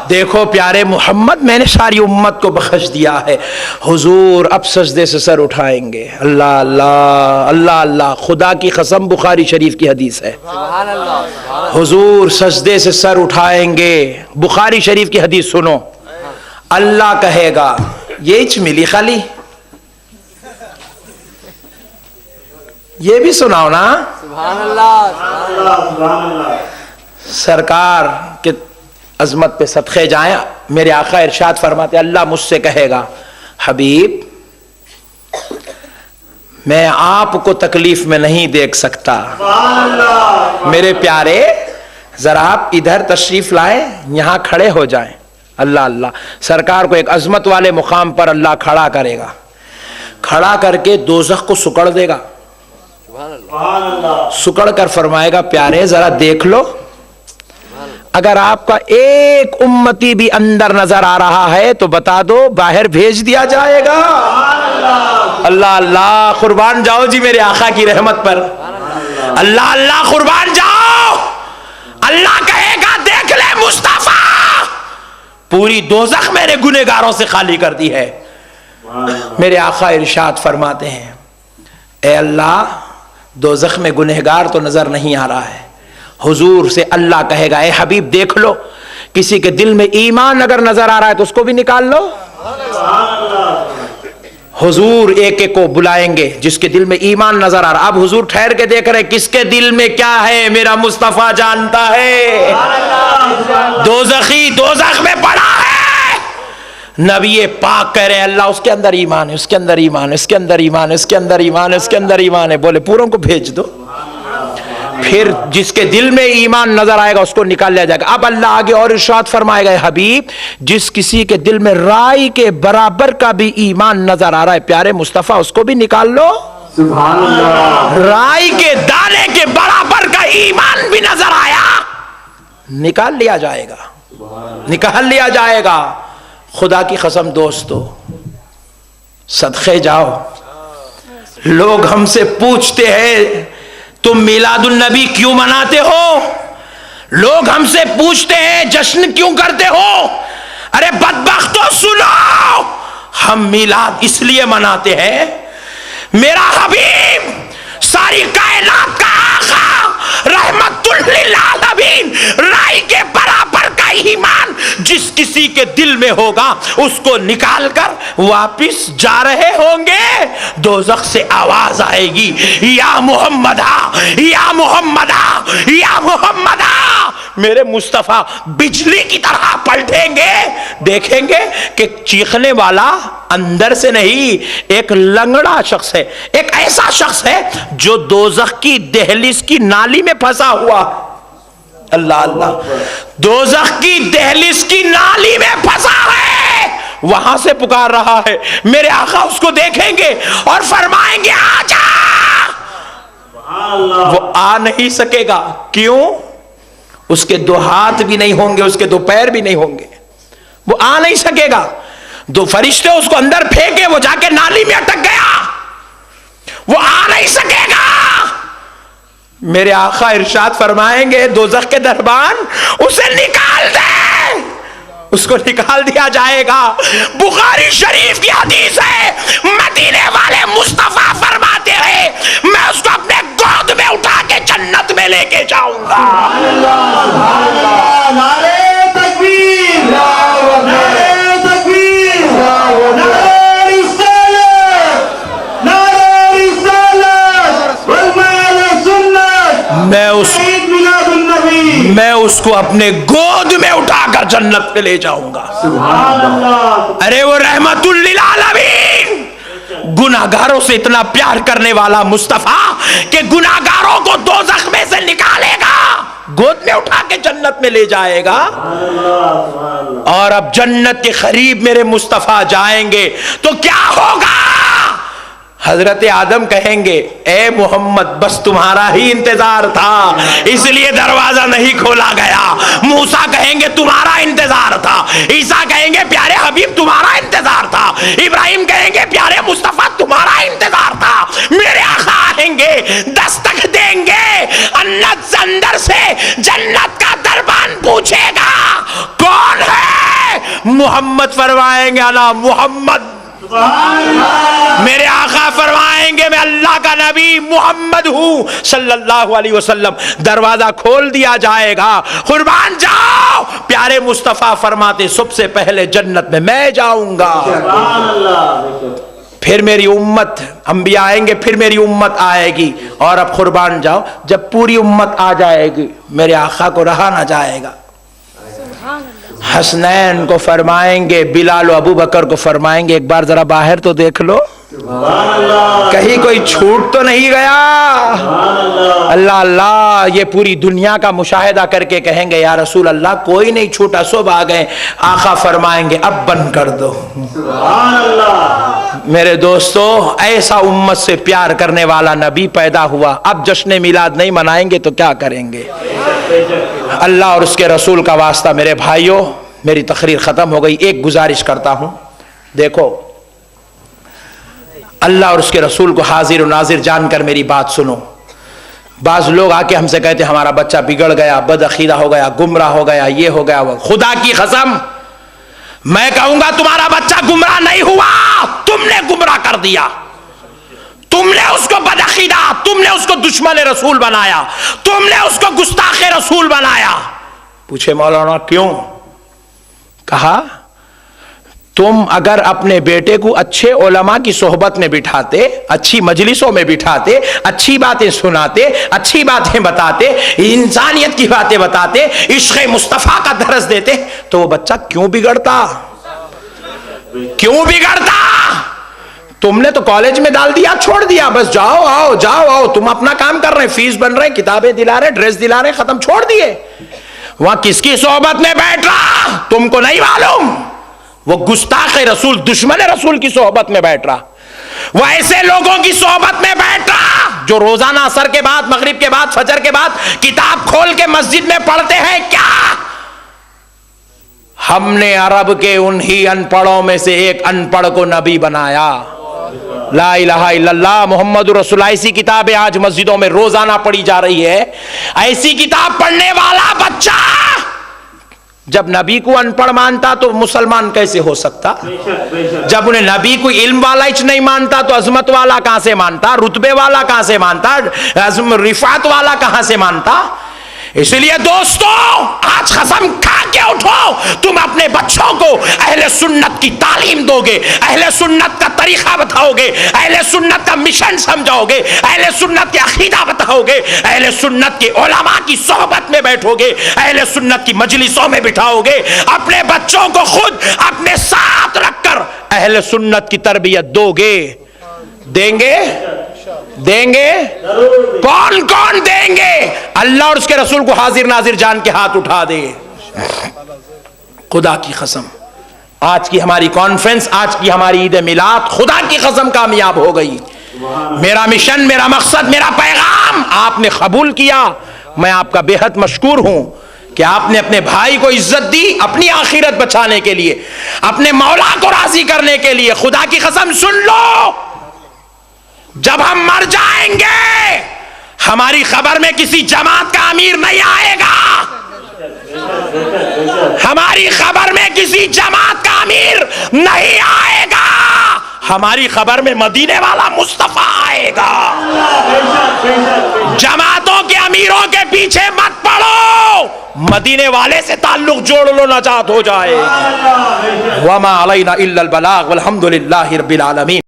Speaker 1: देखो प्यारे मोहम्मद मैंने सारी उम्मत को बख्श दिया है। हुजूर अब सजदे से सर उठाएंगे, अल्लाह अल्लाह अल्लाह अल्लाह, खुदा की कसम बुखारी शरीफ की हदीस है। हुजूर सजदे से सर उठाएंगे, बुखारी शरीफ की हदीस सुनो। अल्लाह कहेगा ये मिली खाली, ये भी सुनाओ ना। सुभान अल्लाह। सरकार के अजमत पे सदक़े जाएं, मेरे आका इरशाद फरमाते अल्लाह मुझसे कहेगा हबीब मैं आपको तकलीफ में नहीं देख सकता, मेरे प्यारे जरा आप इधर तशरीफ लाएं, यहां खड़े हो जाएं। अल्लाह अल्लाह, सरकार को एक अजमत वाले मुकाम पर अल्लाह खड़ा करेगा, खड़ा करके दोज़ख को सुकड़ देगा, सुकड़ कर फरमाएगा प्यारे जरा देख लो, अगर आपका एक उम्मती भी अंदर नजर आ रहा है तो बता दो, बाहर भेज दिया जाएगा। अल्लाह अल्लाह, कुर्बान जाओ जी मेरे आका की रहमत पर। अल्लाह अल्लाह, कुर्बान जाओ। अल्लाह कहेगा देख ले मुस्तफा, पूरी दोज़ख मेरे गुनहगारों से खाली कर दी है। मेरे आका इरशाद फरमाते हैं ए अल्लाह दोज़ख में गुनहगार तो नजर नहीं आ रहा है। हुजूर से अल्लाह कहेगा ए हबीब देख लो, किसी के दिल में ईमान अगर नजर आ रहा है तो उसको भी निकाल लो। हुजूर एक एक को बुलाएंगे जिसके दिल में ईमान नजर आ रहा। अब हुजूर ठहर के देख रहे किसके दिल में क्या है, मेरा मुस्तफा जानता है। दोज़खी दोज़ख में पड़ा है, नबी पाक कह रहे हैं अल्लाह उसके अंदर ईमान है, उसके अंदर ईमान है, उसके अंदर ईमान है, उसके अंदर ईमान है, उसके अंदर ईमान है। बोले पूरों को भेज दो। फिर जिसके दिल में ईमान नजर आएगा उसको निकाल लिया जाएगा। अब अल्लाह आगे और इरशाद फरमाएगा हबीब जिस किसी के दिल में राई के बराबर का भी ईमान नजर आ रहा है प्यारे मुस्तफा उसको भी निकाल लो। सुभान अल्लाह। राई के दाने के बराबर का ईमान भी नजर आया, निकाल लिया जाएगा, निकाल लिया जाएगा। खुदा की कसम दोस्तों सदक़े जाओ, लोग हमसे पूछते हैं तुम मिलादुन नबी क्यों मनाते हो, लोग हमसे पूछते हैं जश्न क्यों करते हो। अरे बदबख्तों सुनो, हम मिलाद इसलिए मनाते हैं मेरा हबीब सारी कायनात का आका रहमतुल लिल आलमीन राई के बराबर का ईमान जिस किसी के दिल में होगा उसको निकाल कर वापिस जा रहे होंगे, दोज़ख से आवाज आएगी, या मोहम्मदा, या मोहम्मदा, या मोहम्मदा। मेरे मुस्तफा बिजली की तरह पलटेंगे, देखेंगे कि चीखने वाला अंदर से नहीं, एक लंगड़ा शख्स है, एक ऐसा शख्स है जो दोज़ख की दहलीज की नाली में फंसा हुआ। अल्लाह अल्लाह, दोज़ख की दहलीज की नाली में फंसा है, वहां से पुकार रहा है। मेरे आका उसको देखेंगे और फरमाएंगे आजा। वो आ नहीं सकेगा, क्यों? उसके दो हाथ भी नहीं होंगे, उसके दो पैर भी नहीं होंगे, वो आ नहीं सकेगा। दो फरिश्ते उसको अंदर फेंके, वो जाके नाली में अटक गया, वो आ नहीं सकेगा। मेरे आका इरशाद फरमाएंगे दोज़ख के दरबान, उसे निकाल दे। उसको निकाल दिया जाएगा। बुखारी शरीफ की हदीस है, मदीने वाले मुस्तफा फरमाते हैं, मैं उसको अपने गोद में उठा के जन्नत में लेके जाऊंगा।
Speaker 2: नारे तकबीर, नारे तकबीर, नारे रिसालत, नारे रिसालत, वल सुन्नत। मैं उसको अपने गोद में उठाकर जन्नत में ले जाऊंगा। अरे वो रहमतुल लिल आलमीन, गुनाहगारों से इतना प्यार करने वाला मुस्तफा कि गुनाहगारों को दोज़ख में से निकालेगा, गोद में उठा के जन्नत में ले जाएगा। और अब जन्नत के करीब मेरे मुस्तफा जाएंगे तो क्या होगा? हजरत आदम कहेंगे, ए मोहम्मद बस तुम्हारा ही इंतजार था, इसलिए दरवाजा नहीं खोला गया। मूसा कहेंगे तुम्हारा इंतजार था। ईसा कहेंगे प्यारे हबीब तुम्हारा इंतजार था। इब्राहिम कहेंगे प्यारे मुस्तफा तुम्हारा इंतजार था। मेरे आका आएंगे, दस्तक देंगे, अन्नत से अंदर से जन्नत का दरबान पूछेगा कौन है? मोहम्मद फरमाएंगे अला मोहम्मद। मेरे आका फरमाएंगे मैं अल्लाह का नबी मोहम्मद हूं सल्लल्लाहु अलैहि वसल्लम। दरवाजा खोल दिया जाएगा, कुर्बान जाओ। प्यारे मुस्तफा फरमाते सबसे पहले जन्नत में मैं जाऊंगा, फिर मेरी उम्मत, अंबिया आएंगे, फिर मेरी उम्मत आएगी, और अब कुर्बान जाओ। जब पूरी उम्मत आ जाएगी मेरे आका को रहा ना जाएगा। हसनैन को फरमाएंगे, बिलाल और अबू बकर को फरमाएंगे एक बार जरा बाहर तो देख लो, कहीं कोई छूट तो नहीं गया। अल्लाह अल्लाह, ये पूरी दुनिया का मुशाहिदा करके कहेंगे या रसूल अल्लाह कोई नहीं छूटा, सब आ गए। आका फरमाएंगे अब बंद कर दो। मेरे दोस्तों, ऐसा उम्मत से प्यार करने वाला नबी पैदा हुआ। अब जश्न मिलाद नहीं मनाएंगे तो क्या करेंगे? अल्लाह और उसके रसूल का वास्ता मेरे भाइयों, मेरी तकरीर खत्म हो गई। एक गुजारिश करता हूं, देखो अल्लाह और उसके रसूल को हाजिर और नाजिर जानकर मेरी बात सुनो। बाज लोग आके हमसे कहते हमारा बच्चा बिगड़ गया, बदअकीदा हो गया, गुमराह हो गया, ये हो गया वो। खुदा की कसम मैं कहूंगा तुम्हारा बच्चा गुमराह नहीं हुआ, तुमने गुमराह कर दिया। तुमने उसको बदअकीदा, तुमने उसको दुश्मन रसूल बनाया, तुमने उसको गुस्ताखे रसूल बनाया। पूछे मौलाना क्यों? कहा तुम अगर अपने बेटे को अच्छे उलमा की सोहबत में बिठाते, अच्छी मजलिसों में बिठाते, अच्छी बातें सुनाते, अच्छी बातें बताते, इंसानियत की बातें बताते, इश्क़ मुस्तफ़ा का दर्स देते, तो वो बच्चा क्यों बिगड़ता? क्यों बिगड़ता? तुमने तो कॉलेज में डाल दिया, छोड़ दिया, बस जाओ आओ जाओ आओ, तुम अपना काम कर रहे हैं, फीस बन रहे, किताबें दिला रहे, ड्रेस दिला रहे, खत्म, छोड़ दिए। वहां किसकी सोहबत में बैठ रहा तुमको नहीं मालूम। वो गुस्ताख रसूल, दुश्मन रसूल की सोहबत में बैठ रहा, वो ऐसे लोगों की सोहबत में बैठ रहा जो रोजाना असर के बाद, मगरिब के बाद, फजर के बाद किताब खोल के मस्जिद में पढ़ते हैं। क्या हमने अरब के उन्हीं अनपढ़ों में से एक अनपढ़ को नबी बनाया? ला इलाहा इल्लल्लाह मोहम्मद रसूलुल्लाह। ऐसी किताबें आज मस्जिदों में रोजाना पढ़ी जा रही है। ऐसी किताब पढ़ने वाला बच्चा जब नबी को अनपढ़ मानता तो मुसलमान कैसे हो सकता? जब उन्हें नबी को इल्म वाला ही नहीं मानता तो अजमत वाला कहां से मानता? रुतबे वाला कहां से मानता? रिफात वाला कहां से मानता? इसलिए दोस्तों, आज कसम खा के उठो, तुम अपने बच्चों को अहले सुन्नत की तालीम दोगे, अहले सुन्नत का तरीका बताओगे, अहले सुन्नत का मिशन समझाओगे, अहले सुन्नत की अकीदा बताओगे, अहले सुन्नत के उलमा की सोहबत में बैठोगे, अहले सुन्नत की मजलिसों में बिठाओगे, अपने बच्चों को खुद अपने साथ रखकर अहले सुन्नत की तरबियत दोगे। देंगे? देंगे? कौन कौन देंगे? अल्लाह और उसके रसूल को हाजिर नाजिर जान के हाथ उठा दे। खुदा की कसम, आज की हमारी कॉन्फ्रेंस, आज की हमारी ईद मिलाद खुदा की कसम कामयाब हो गई। मेरा मिशन, मेरा मकसद, मेरा पैगाम आपने कबूल किया। मैं आपका बेहद मशकूर हूं कि आपने अपने भाई को इज्जत दी, अपनी आखिरत बचाने के लिए, अपने मौला को राजी करने के लिए। खुदा की कसम सुन लो, जब हम मर जाएंगे हमारी खबर में किसी जमात का अमीर नहीं आएगा, हमारी खबर में किसी जमात का अमीर नहीं आएगा, हमारी खबर में मदीने वाला मुस्तफा आएगा। जमातों के अमीरों के पीछे मत पड़ो, मदीने वाले से ताल्लुक जोड़ लो, नजात हो जाए। वमा अलैना इल्लल बलाग वल्हम्दुलिल्लाहि रब्बिल आलमीन।